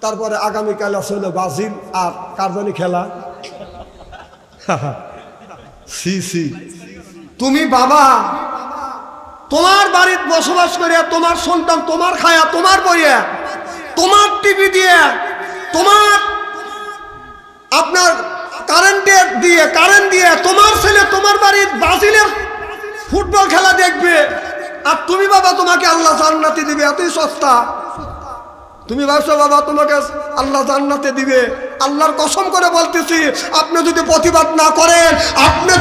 তারপরে আগামীকাল আসলে ব্রাজিল আর কার জানি খেলা। সি সি, তুমি বাবা তোমার বাড়িতে বসবাস করিয়া তোমার সন্তান তোমার খায়া তোমার বইয়া তোমার টিভি দিয়ে তোমার আপনার কারেন্ট দিয়ে তোমার ছেলে তোমার বাড়ির ব্রাজিলের ফুটবল খেলা দেখবে, আর তুমি বাবা তোমাকে আল্লাহ জান্নাতে দিবে এতই সস্তা? তুমি ভাবছো বাবা তোমাকে আল্লাহ জান্নাতে দিবে? আল্লাহর কসম করে বলতেছি, আপনি যদি প্রতিবাদ না করেন, আপনি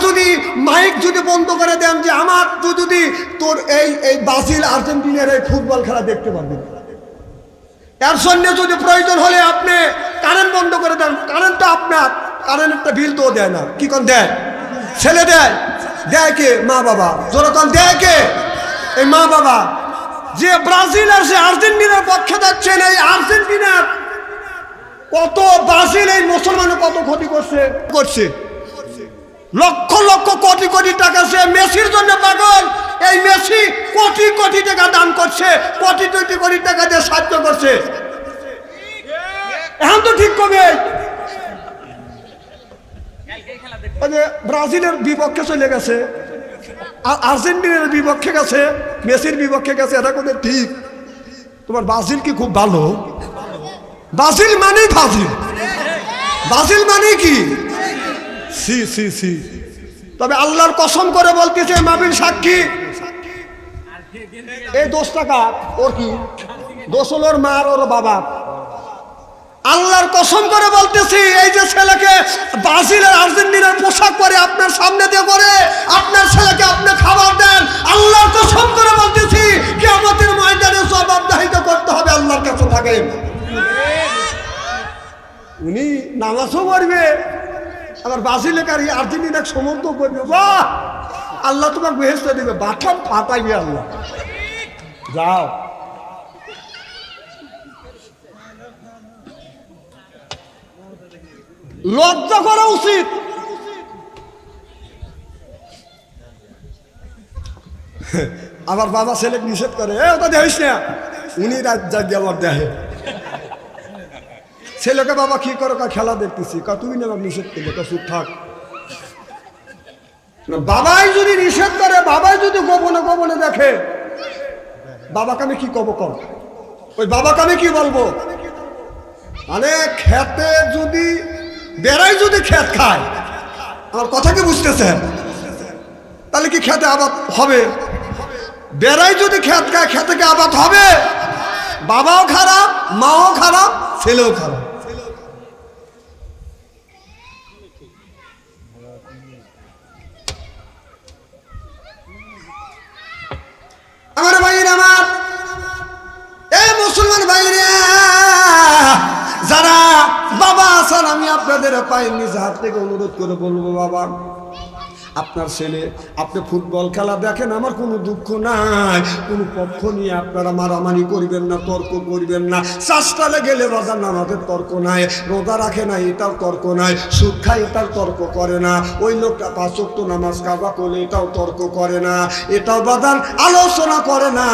যদি মাইক যদি বন্ধ করে দেন যে আমার যদি তোর এই ব্রাজিল আর্জেন্টিনার এই ফুটবল খেলা দেখতে পারবেন, এর জন্য যদি প্রয়োজন হলে আপনি কারেন্ট বন্ধ করে দেন, কারেন্টটা আপনার কারেন্টটা বিল তো দেয় না, কি কোন দেয়? ছেলে দেয় কে? মা বাবা। যখন দেয় কে? এই মা বাবা। যে ব্রাজিল আর সে আর্জেন্টিনার পক্ষে যাচ্ছেন, এই আর্জেন্টিনার কত ব্রাজিল এই মুসলমানের কত ক্ষতি করছে লক্ষ লক্ষ কোটি কোটি টাকা সে মেসির জন্য পাগল। এই মেসি কোটি কোটি টাকা দান করছে, কোটি কোটি টাকা দিয়ে সাহায্য করছে। এখন তো ঠিক কবে ব্রাজিলের বিপক্ষে চলে গেছে, আর্জেন্টিনার বিপক্ষে গেছে, মেসির বিপক্ষে গেছে, এটা কোথায় ঠিক? তোমার ব্রাজিল কি খুব ভালো? ব্রাজিল মানে ব্রাজিল মানে কি? সি সি সি। তবে আল্লাহর কসম করে বলতেছে, মাবিল সাক্ষী, এই 10 টাকা ওর কি দোষ হলো? ওর মা আর ওর বাবা। আল্লাহর কসম করে বলতেছি, এই যে ছেলেকে ব্রাজিলের আর্জেন্টিনার পোশাক পরে আপনার সামনে দিয়ে করে আপনার ছেলেকে আপনি খাবার দেন, আল্লাহর কসম করে বলতেছি কিয়ামতের ময়দানে জবাবদিহিতা করতে হবে আল্লাহর কাছে। থাকে উনি নামাজও পড়বে, আবার ব্রাজিলে কারি আর্জেন্টিনাকে সমর্থন করবে। বাহ, আল্লাহ তোমাকে বেহেশত দিবে, বাথম ফাটাইবে আল্লাহ। যাও, লজ্জা করা উচিত। আবার বাবা ছেলে নিষেধ করে, ওটা দেখিস না, উনি রাজ্জাক আবার দেখে ছেলেকে। বাবা কি করো? খেলা দেখতেছি। তুই না নিষেধ করলে, চুপ থাক। বাবাই যদি নিষেধ করে, বাবাই যদি গোপনে গোপনে দেখে, বাবাকে আমি কি কব? কম ওই বাবাকে আমি কি বলবো? মানে খেতে যদি বেড়াই যদি খেত খায়, আমার কথা কি বুঝতেছেন? তাহলে কি খেতে আবাদ হবে? বেড়াই যদি খেত খায়, খেতে কি আবাদ হবে? বাবাও খারাপ, মাও খারাপ, ছেলেও খারাপ। আমার ভাইয়ের, আমার এই মুসলমান ভাইরা যারা বাবা আছেন, আমি আপনাদের পায়ে নিজ হাত থেকে অনুরোধ করে বলবো, বাবা আপনার ছেলে আপনি ফুটবল খেলা দেখেন, আমার কোনো দুঃখ নাই, কোনো পক্ষ নিয়ে আপনারা মারামারি করবেন না, তর্ক করবেন না। চাষটালে গেলে বাজার নামাজের তর্ক নাই, রোজা রাখে না এটাও তর্ক নাই, সুদ খায় এটাও তর্ক করে না, ওই লোকটা 5 ওয়াক্ত নামাজ কাজা করলে এটাও তর্ক করে না, এটাও বাজার আলোচনা করে না,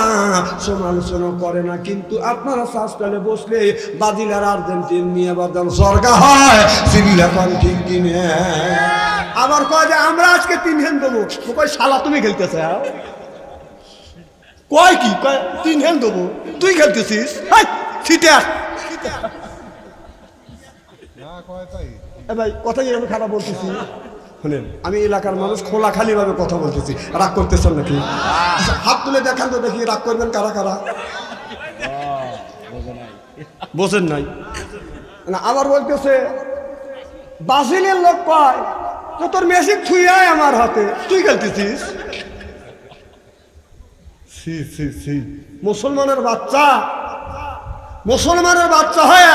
সমালোচনা করে না। কিন্তু আপনারা চাষটালে বসলে ব্রাজিল আর আর্জেন্টিন নিয়ে বাজার জর্গা হয়, চিল্লাপান ঠিক কিনে। আবার কয় যে আমরা আজকে 3 হ্যান্ড দেবো। কয় শালা তুমি খেলতেছে? কয় কি? কয় 3 হ্যান্ড দেবো, তুই খেলতেছিস? ভাই কথা কি আমি খারাপ বলতেছি? শুনেন, আমি এলাকার মানুষ খোলাখালি ভাবে কথা বলতেছি, রাগ করতেছেন নাকি? হাত তুলে দেখান তো দেখি, রাগ করবেন কারা কারা? বোঝেন নাই না? আবার বলতেছে ব্রাজিলের লোক পায় তো তোর মেসি থুইয়াই আমার হাতে, তুই খেলতেছিস? মুসলমানের বাচ্চা হয়ে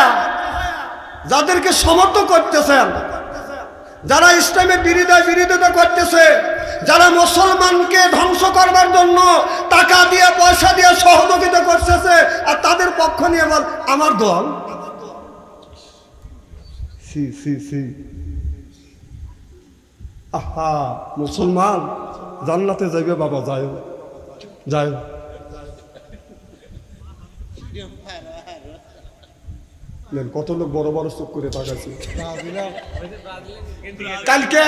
যাদেরকে সমর্থন করতেছেন, যারা ইসলামের বিরোধিতা করতেছে, যারা মুসলমানকে ধ্বংস করবার জন্য টাকা দিয়ে পয়সা দিয়ে সহযোগিতা করতেছে, আর তাদের পক্ষ নিয়ে বল আমার দল। আহা, মুসলমান জান্নাতে যাইবে বাবা, যায় যায়। কত লোক বড় বড় চোখ করে তাকাচ্ছে। কালকে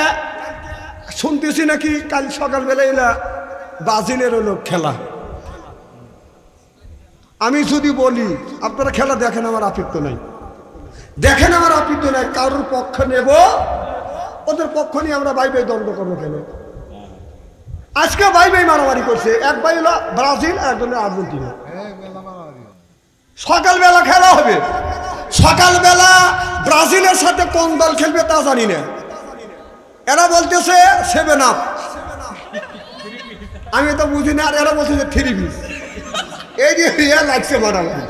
শুনতেছি নাকি কাল সকালবেলা এলা ব্রাজিলের হলো খেলা। আমি যদি বলি আপনারা খেলা দেখেন, আমার আপত্তি নাই, দেখেন আমার আপত্তি নাই, কারোর পক্ষ নেব, ওদের পক্ষ নিয়ে আমরা ভাই ভাই দ্বন্দ্ব করবো কেন? আজকে ভাই ভাই মারামারি করছে, এক ভাই হলো ব্রাজিল আর একজন আর্জেন্টিনা। সকালবেলা খেলা হবে, সকালবেলা ব্রাজিলের সাথে কোন দল খেলবে তা জানি না, এরা বলতেছে 7 আপ, আমি তো বুঝি না, আর এরা বলছে যে 3 পিস। এই যে লাগছে মারামারি,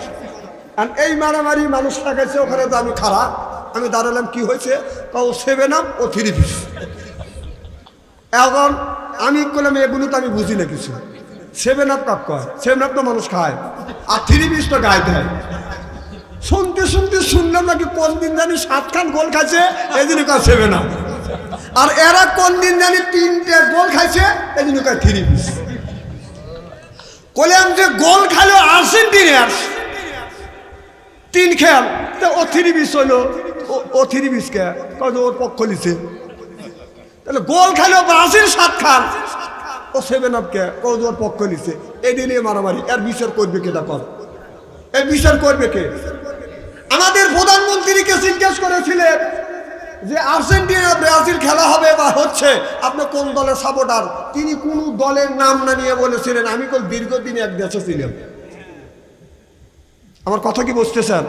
আর এই মারামারি মানুষ লাগাইছে ওখানে, তো আমি খারাপ, আমি দাঁড়ালাম কি হয়েছে, কাউ 7 আপ ও 3 পিস। এখন আমি করলাম এগুলো তো আমি বুঝি না কিছু, 7 আপ কাপ কয়, 7 আপ তো মানুষ খায়, আর 3 পিস তো গায়ে দেয়। শুনতে শুনতে শুনলাম নাকি কোন দিন জানি 7 খান গোল খাইছে, এই জন্য কয় 7 আপ, আর এরা কোন দিন জানি 3টে গোল খাইছে, এই জন্য কয় 3 পিস। কইলাম যে গোল খাইলো আর্জেন্টিনার 3 খেল, তো ও 3 পিস হইলো, ও 3 পিস কে কয় ওর পক্ষ নিছে, তাহলে গোল খাইলো ব্রাজিল 7 খান, ও 7 আপ কে কয় ওর পক্ষ নিছে। এই দিনে মারামারি, এর বিচার করবে কে? দেখো এর বিচার করবে কে? আমাদের প্রধানমন্ত্রীকে জিজ্ঞেস করেছিলেন যে আর্জেন্টিনা ব্রাজিল খেলা হবে বা হচ্ছে, আপনি কোন দলের সাপোর্টার? তিনি কোন দলের নাম না নিয়ে বলেছিলেন আমি কোন দীর্ঘদিন এক দেশে ছিলাম। আমার কথা কি বুঝতেছেন?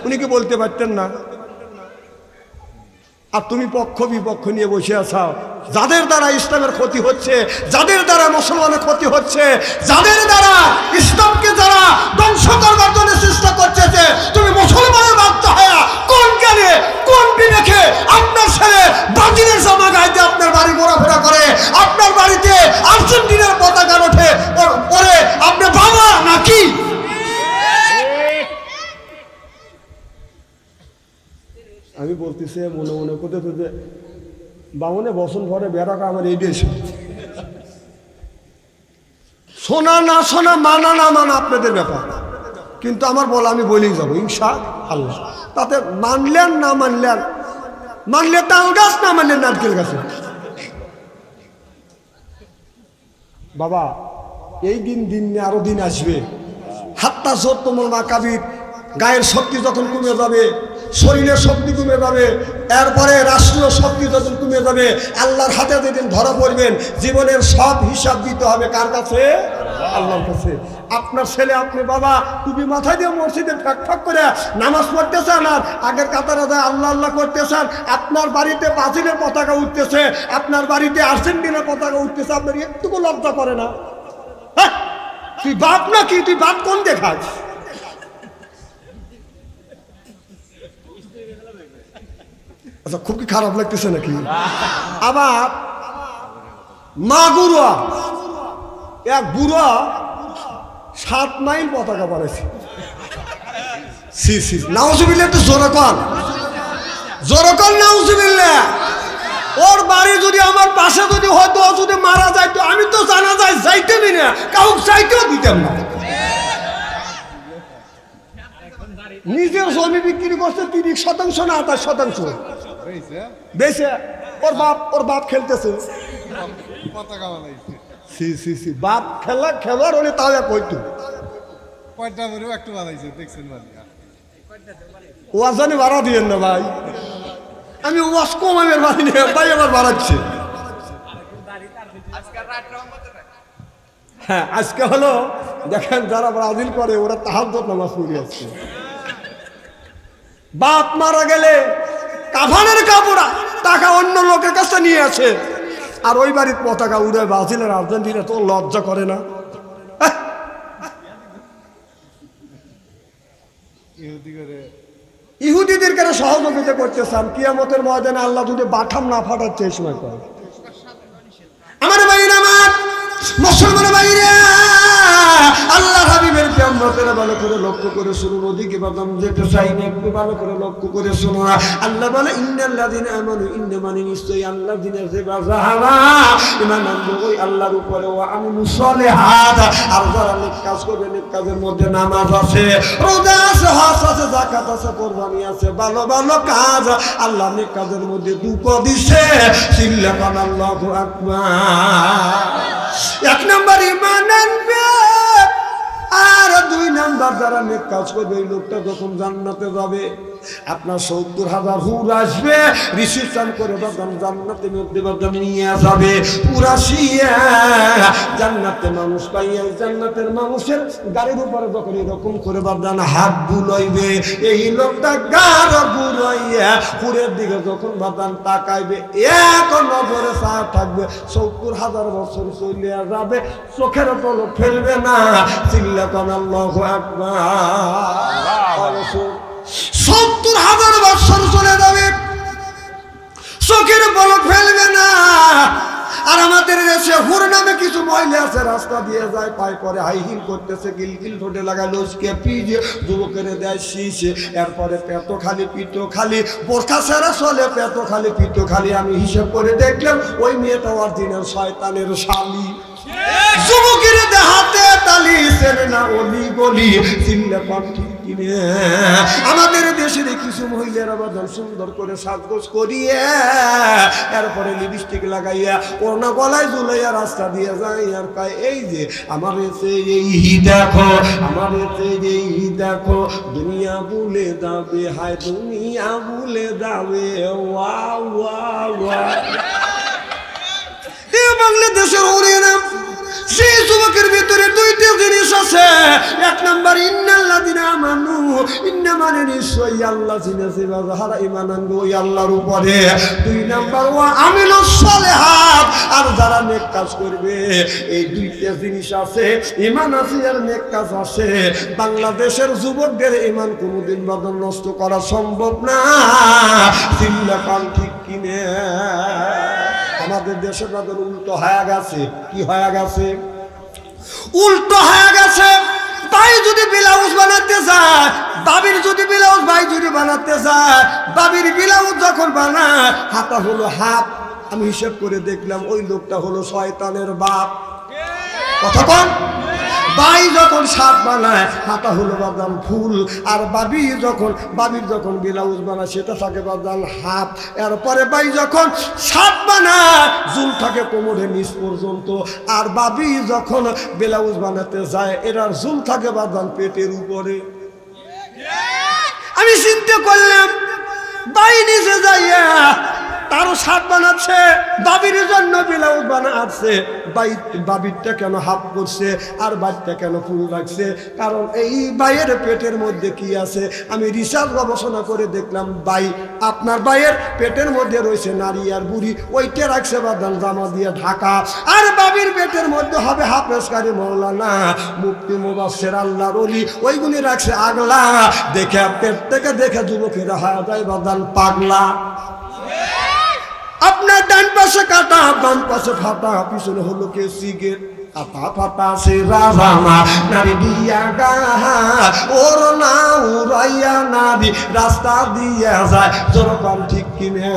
উনি কি বলতে পারতেন না? আর তুমি পক্ষ বিপক্ষ নিয়ে বসে আছো, যাদের দ্বারা ইসলামের ক্ষতি হচ্ছে, যাদের দ্বারা মুসলমানের ক্ষতি হচ্ছে, যাদের দ্বারা ইসলামকে যারা ধ্বংস করবার জন্য চেষ্টা করছে, তুমি মুসলমানের বাচ্চা হয়ে কোন জ্ঞানে কোন বিবেকে আপনার ছেলে ব্রাজিলের জামা গাইতে আপনার বাড়ি ঘোরাফেরা করে, আপনার বাড়িতে আর্জেন্টিনার পতাকা ওঠে, পরে আপনি বাবা নাকি? আমি বলতেছি মনে মনে করতে করতে বামনে বসন ভরে বেড়াকা আমার এই দেশ, শোনা না শোনা, মানা না মানা আপনাদের ব্যাপার, কিন্তু আমার বলা আমি বলেই যাবো ইনশাআল্লাহ। তাতে মানলেন না মানলেন, মানলে তাল গাছ, না মানলে নারকেল গাছে। বাবা এই দিন দিন আরো দিন আসবে, হাত্তা জোর তোমার মা কাবির, গায়ের শক্তি যখন কমে যাবে, শরীরের শক্তি কমে যাবে, এরপরে রাষ্ট্রীয় শক্তি যখন কমে যাবে, আল্লাহর হাতে যেদিন ধরা পড়বেন, জীবনের সব হিসাব দিতে হবে কার কাছে? আল্লাহর কাছে। আপনার ছেলে, আপনি বাবা টুপি মাথায় দিয়ে মসজিদে ঠাক ঠাক করে নামাজ পড়তেছেন, আর আগের কাতারে যায় আল্লাহ আল্লাহ করতেছেন, আপনার বাড়িতে ব্রাজিলের পতাকা উঠতেছে, আপনার বাড়িতে আর্জেন্টিনার পতাকা উঠতেছে, আপনার একটুকু লজ্জা করে না? তুই বাপ নাকি? তুই বাপ কোন দেখাস? আচ্ছা খুব কি খারাপ লাগতেছে নাকি? আবার মাগুরা এক বুড়া 7 মাইল পতাকা বাড়াইছে। নাউজুবিল্লাহ, একটু জোরকন জোরকন নাউজুবিল্লাহ। ওর বাড়ি যদি আমার পাশে যদি হয়তো যদি মারা যাইতো, আমি তো জানা যায় যাইতেই না, কাউকে চাইতেও দিতাম না। নিজের জমি বিক্রি করছে 30% না 28% বেশি। ওর বাপ খেলতেছে, বাপ খেলার হলে তাও কইতো ওয়াজ জানি বাড়া দিয়েন না ভাই, আমি ওয়াজ কমাইবার বাড়ি নিয়ে ভাই আবার বাড়াচ্ছে। হ্যাঁ আজকে হলো দেখেন যারা ব্রাজিল করে ওরা তাহাজ্জুদ নামাজ পড়ে আসছে। বাপ মারা গেলে কাফনের কাপড় টাকা অন্য লোকের কাছে নিয়ে আসে, আর ওই বাড়ির পতাকা উড়ে ব্রাজিলের আর্জেন্টিনা, তো লজ্জা করে না? ইহুদিদের কেন সহযোগিতা করতেছেন? কিয়ামতের ময়দানে আল্লাহ যদি বাঠাম না ফাটাচ্ছে এই সময় করে। আমার ভাইরা, আমার মুসলমান ভাইরা, আল্লাহ হাবিবের কথাটা ভালো করে লক্ষ্য করে শুনুন, ওদিকে বাদাম যেতে চাই না, একটু ভালো করে লক্ষ্য করে শুনুন। আল্লাহ বলে ইন্নাল্লাযিনা আমানু, ইন্না মানে নিশ্চয়ই আল্লাযিনা যারা ঈমান আনবে ওই আল্লাহর উপরে, ওয়া আমিলুস সালিহাত, আর যারা নেক কাজ করবে, নেক কাজের মধ্যে নামাজ আছে, রোজা আছে, হজ আছে, যাকাত আছে, কুরবানি আছে, ভালো ভালো কাজ, আল্লাহ নেক কাজের মধ্যে দুটো দিছে। সিল্লাকান আল্লাহু আকবার। এক নম্বর ঈমান আনবে, আর দুই নাম্বার যারা নেক কাজ করবে ওই লোকটা যখন জান্নাতে যাবে, আপনার 70,000 হুর আসবে, রিসিপশন করে বাদাম জান্নাতের মধ্যে বাদাম নিয়ে যাবে, পুরাশিয়া জান্নাতে মানুষ পাইয়া জান্নাতের মানুষের গাড়ির উপরে যখন এরকম করে বাদাম হাত বুলাইবে, এই লোকটা গাড় বুলাইয়া পুরের দিকে যখন বাদাম তাকাইবে, এক নজরে চা থাকবে, 70,000 বছর চলে যাবে, চোখের পলক ফেলবে না। চিল্লাকান আল্লাহু আকবার। 70,000 বছর চলে যাবে, চোখের পলক ফেলবে না। আর আমাদের দেশে হুর নামে কিছু মহিলা আছে, রাস্তা দিয়ে যায়, পায়ে পরে হাই হিল করতেছে, গিলগিল ঠোঁটে লাগায় লসকে পিজে, যুবকের দেয় শীষে, এরপরে পেট খালি পিঠ খালি, বোরখা ছাড়া চলে, পেট খালি পিঠ খালি। আমি হিসেব করে দেখলাম ওই মেয়েটা অরিজিনাল শয়তানের শালী। যুবকের দেহাতে তালি চেনে না অলি গলি, চিনলে পান ঠিক কিনে। আমাদের দেশের কিছু মহিলারা বাদাম সুন্দর করে সাজগোজ করিয়ে, এরপরে লিপস্টিক লাগাইয়া, ওড়না গলায় ঝুলাইয়া রাস্তা দিয়ে যায়, আর কয় এই যে আমার এসে এই দেখো, আমার এসে এই দেখো, দুনিয়া ভুলে যাবে, হায় দুনিয়া ভুলে যাবে, ওয়া ওয়া ওয়া। বাংলাদেশের হরিয়ানা সেই যুবকের ভিতরে দুইটা জিনিস আছে। এক নাম্বার ইন্নাল্লাযিনা আমানু, ইন্না মানে নিশ্চয়ই আল্লাহ চিনেছে, যারা ঈমান আনবে ওই আল্লাহর উপরে। দুই নাম্বার ওয়া আমিলুস সালিহাত, আর যারা নেক কাজ করবে। এই দুইটা জিনিস আছে, ঈমান আছে আর নেক কাজ আছে। বাংলাদেশের যুবকদের ঈমান কোনোদিন বাদাম নষ্ট করা সম্ভব না। চিল্লা কান ঠিক কিনে। আমাদের দেশের বাজার উল্টো হয়ে গেছে। কি হয়ে গেছে? উল্টো হয়ে গেছে। ভাই যদি ব্লাউজ বানাতে যায়, বাবির যদি ব্লাউজ ভাই যদি বানাতে যায়, বাবির ব্লাউজ যখন বানায়, হাতা হলো হাত। আমি হিসেব করে দেখলাম ওই লোকটা হলো শয়তানের বাপ। কথা কন। ভাই যখন শার্ট বানায়, হাতা হলো বাদাম ফুল, আর বাবির যখন ব্লাউজ বানায় সেটা থাকে বাদাম হাত। এরপরে ভাই যখন শার্ট বানায়, জুল থাকে কোমরের নিচ পর্যন্ত, আর বাবি যখন ব্লাউজ বানাতে যায়, এটার জুল থাকে বাদাম পেটের উপরে। আমি চিন্তা করলাম, ভাই নিচে যাইয়া তারও শার্ট বানাচ্ছে, বাবির জন্য ব্লাউজ বানাচ্ছে, বাবিরটা কেন হাফ করছে আর বাইরটা কেন ফুল রাখছে? কারণ এই বাইয়ের পেটের মধ্যে কি আছে? আমি রিসার্চ গবেষণা করে দেখলাম, আপনার বাইয়ের পেটের মধ্যে রয়েছে নারী আর বুড়ি, ওইটা রাখছে বাদাম জামা দিয়ে ঢাকা। আর বাবির পেটের মধ্যে হবে হাফেজকারী মৌলানা, মুফতি মুবাশশির আল্লাহর ওলি, ওইগুলি রাখছে আগলা। দেখে পেট থেকে দেখে যুবকেরা হয়ে যায় বাদাম পাগলা। আপনার ডান পাশে কাটা, বাম পাশে ফাটা, পিছনে হলো কে সিগারেট, কাটা ফাটা সে রাজামা, নারী দিয়া গা ওর না উড়াইয়া নারী রাস্তা দিয়া যায়, যেরকম ঠিক কিনে।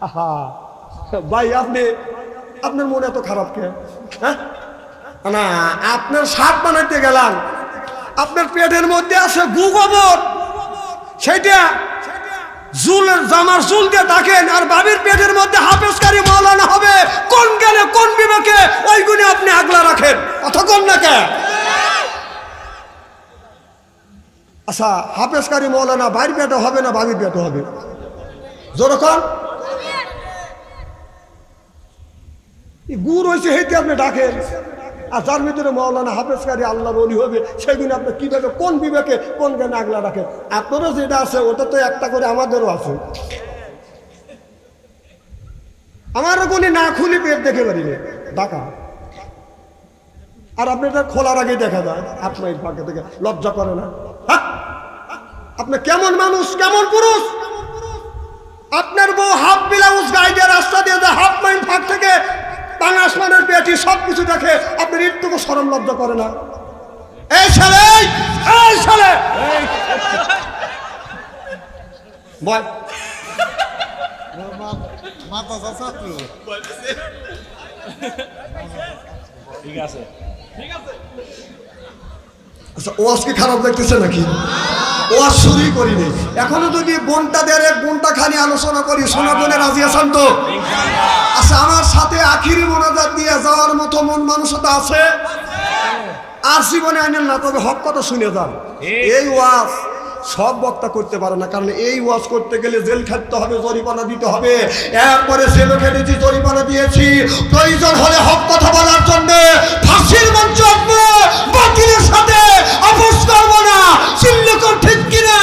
আহা ভাই, আপনার মনে এত খারাপ কে? হ্যাঁ না, আপনার শার্ট বানাইতে গেলাম, আপনার পেটের মধ্যে আছে গু গোবর, সেটা জুলের জামার চুল দিয়ে দেখেন, আর বাবির পেটের মধ্যে হাফেজকারী মৌলানা হবে। কোন জ্ঞানে কোন বিবেকে ওইগুলি আপনি আগলা রাখেন? কথা কম না কে? আচ্ছা, হাফেজকারী মৌলানা বাইর পেটে হবে না বাবির পেটে হবে? যেরকম গুড় হয়েছে হেঁটে আপনি ডাকেন, আর যার ভিতরে মৌলানা হাফেজকারী আল্লাহর ওলি হবে, সেগুলো আপনি কিভাবে কোন বিবেকে কোন জ্ঞানে আগলা রাখেন? আপনারও যেটা আছে ওটা তো একটা করে আমাদেরও আছে। আমারও কোনো না খুলি পেট দেখে পারিনি ডাকা, আর আপনি এটা খোলার আগেই দেখা যায়। আপনার ফাঁকে থেকে লজ্জা করে না? আপনি কেমন মানুষ, কেমন পুরুষ? আপনার বউ হাফ ব্লাউজ গায়ে দিয়ে রাস্তা দিয়ে যায়, হাফ মাইন্ড ফাঁক থেকে পাঙাশ মানের পেটি সবকিছু দেখে আপনার একটুকু শরম লজ্জা করে না? এই ছেলে, এই ছেলে বল ঠিক আছে আচ্ছা, ওয়াজ কি খারাপ লাগতেছে নাকি? ওয়াজ শুরুই করিনি এখনো। যদি বোনটাদের এক বোনটা খানি আলোচনা করি, সোনা বোনে রাজি আছেন তো? আচ্ছা, আমার সাথে আখিরি মোনাজাত দিয়ে যাওয়ার মতো মন মানসিকতা আছে? আর জীবনে আনেন না, তবে হক কথা শুনে যান। এই ওয়াজ সব বক্তা করতে পারে না, কারণ এই ওয়াজ করতে গেলে জেল খাটতে হবে, জরিমানা দিতে হবে। এরপরে জেলও খেটেছি, জরিমানা দিয়েছি। প্রয়োজন হলে হক কথা বলার জন্য ফাঁসির মঞ্চ আসবো, বাতিলের সাথে আপোষ করবো না। চিল্লিকর ঠিক কিনা?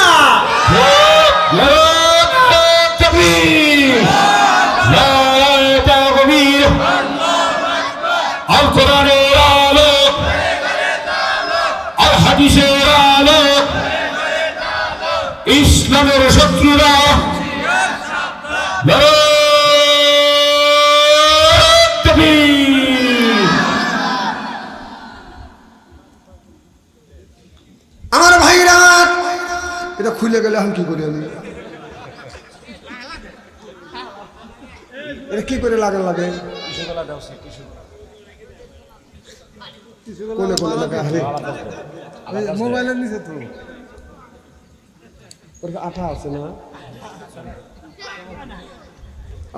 আল কোরআনের আলো, আল হাদিসের আলো, ইসলামের শত্রুরা আমার ভাইরা, এটা খুলে গেলে এখন কি করি আমি? এটা কি করে লাগে লাগে কোনে কোনে লাগে? আরে মোবাইলের নিচে তো আঠা আছে না?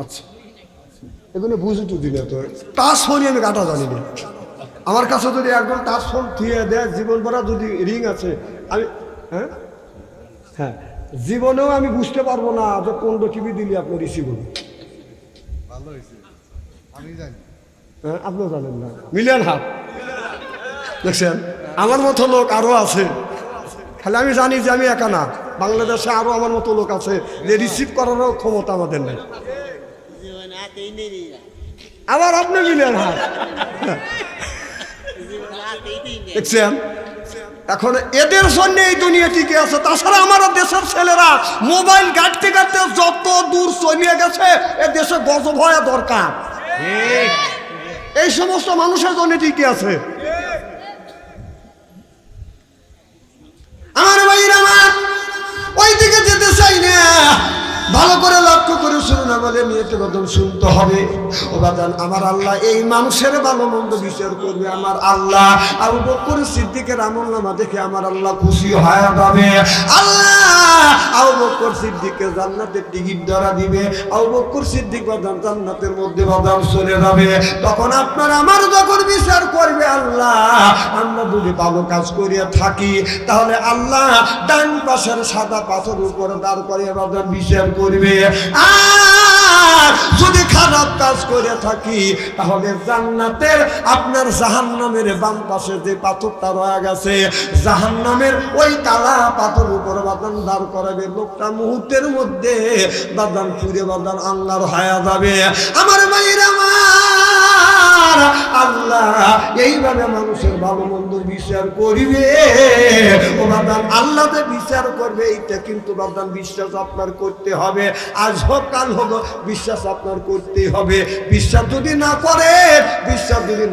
আচ্ছা, এগুলো বুঝে তো দিলে তো। টাচ ফোনই আমি কাটা জানি না। আমার কাছে যদি একদম টাচ ফোন থিয়ে দেয়, জীবন ভরা যদি রিং আছে, আমি হ্যাঁ হ্যাঁ জীবনেও আমি বুঝতে পারবো না যে কোন টিভি দিলে আপনি রিসিভ হবে। হ্যাঁ, আপনিও জানেন না। মিলিয়ন হাত দেখছেন, আমার মতো লোক আরো আছে। খালি আমি জানি যে আমি একা না, বাংলাদেশে আরো আমার মতো লোক আছে যে রিসিভ করারও ক্ষমতা আমাদের নেই। আবার আপনি মিলিয়ন হাত দেখছেন। এখন এদের জন্য এই দুনিয়া টিকে আছে। তাছাড়া আমার দেশের ছেলেরা মোবাইল ঘাটতে ঘাটতে যত দূর চলিয়ে গেছে, এ দেশে গজব হওয়া দরকার। এই সমস্ত মানুষের জন্য টিকে আছে। আমার ভাইরা, আমার ওই দিকে যেতে চাই না। ভালো করে লক্ষ্য করে শুনুন, আমাদের নিয়ত বদল শুনতে হবে। ও বাজান, আমার আল্লাহ এই মানুষের ভালো মন্দ বিচার করবে। আমার আল্লাহ আবু বকর সিদ্দিকের আমলনামা দেখে আমার আল্লাহ খুশি হয়ে যাবে। আল্লাহ আবু বকর সিদ্দিককে জান্নাতের টিকিট ধরা দিবে। আবু বকর সিদ্দিক বাজান জান্নাতের মধ্যে বাজান চলে যাবে। তখন আপনার আমার যখন বিচার করবে আল্লাহ, আমরা যদি ভালো কাজ করিয়া থাকি, তাহলে আল্লাহ ডান পাশের সাদা পাথর উপরে দাঁড় করিয়ে বাজান বিচার করবে। আর যদি খারাপ কাজ করে থাকি, তাহলে জান্নাতের আপনার জাহান্নামের বাম পাশে যে পাথরটা রয়ে গেছে, জাহান্নামের ওই কালা পাথর উপরে বাদান দাঁড় করাবে। লোকটা মুহূর্তের মধ্যে বাদান পুড়ে বাদান আল্লাহর হায়া যাবে। আমার মায়ের আমার আল্লাহ এইভাবে মানুষের ভালো মন্দ বিচার করিবে। ও বাদান আল্লাহ যে বিচার করবে, এইটা কিন্তু বাদান বিশ্বাস আপনার করতে হবে। আজ হোক কাল হোক বিশ্বাস আপনার করতে হবে। বিশ্বাস যদি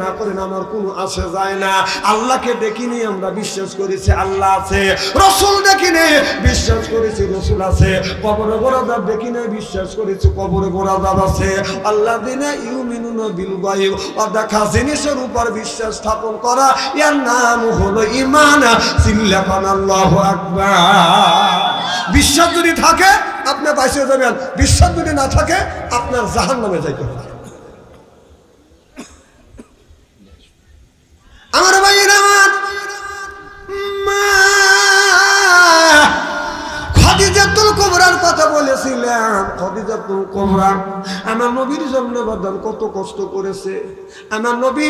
না করেন আমার কোনো আসে যায় না। আল্লাহকে দেখিনি আমরা বিশ্বাস করেছি আল্লাহ আছে। রসুল দেখিনি বিশ্বাস করেছি রসুল আছে। কবরে গোরাদার দেখিনি বিশ্বাস করেছি কবরে গোরাদার আছে। আল্লাহ দিনে ইউমিনুনা বিল গায়ব, অদেখা জিনিসের উপর বিশ্বাস স্থাপন করা, এর নাম হলো ঈমান। চিল্লাকান আল্লাহু আকবার। বিশ্বাস যদি থাকে আপনি বাইসে যাবেন, বিশ্বাস যদি না থাকে আপনার জাহান্নামে যাইতে হবে। আমার ভাইয়েরা, আমার খাদিজাতুল কুবরার কথা বলেছিলাম। খাদিজাতুল কুবরা আমার নবীর জন্য বাদান কত কষ্ট করেছে। আমার নবী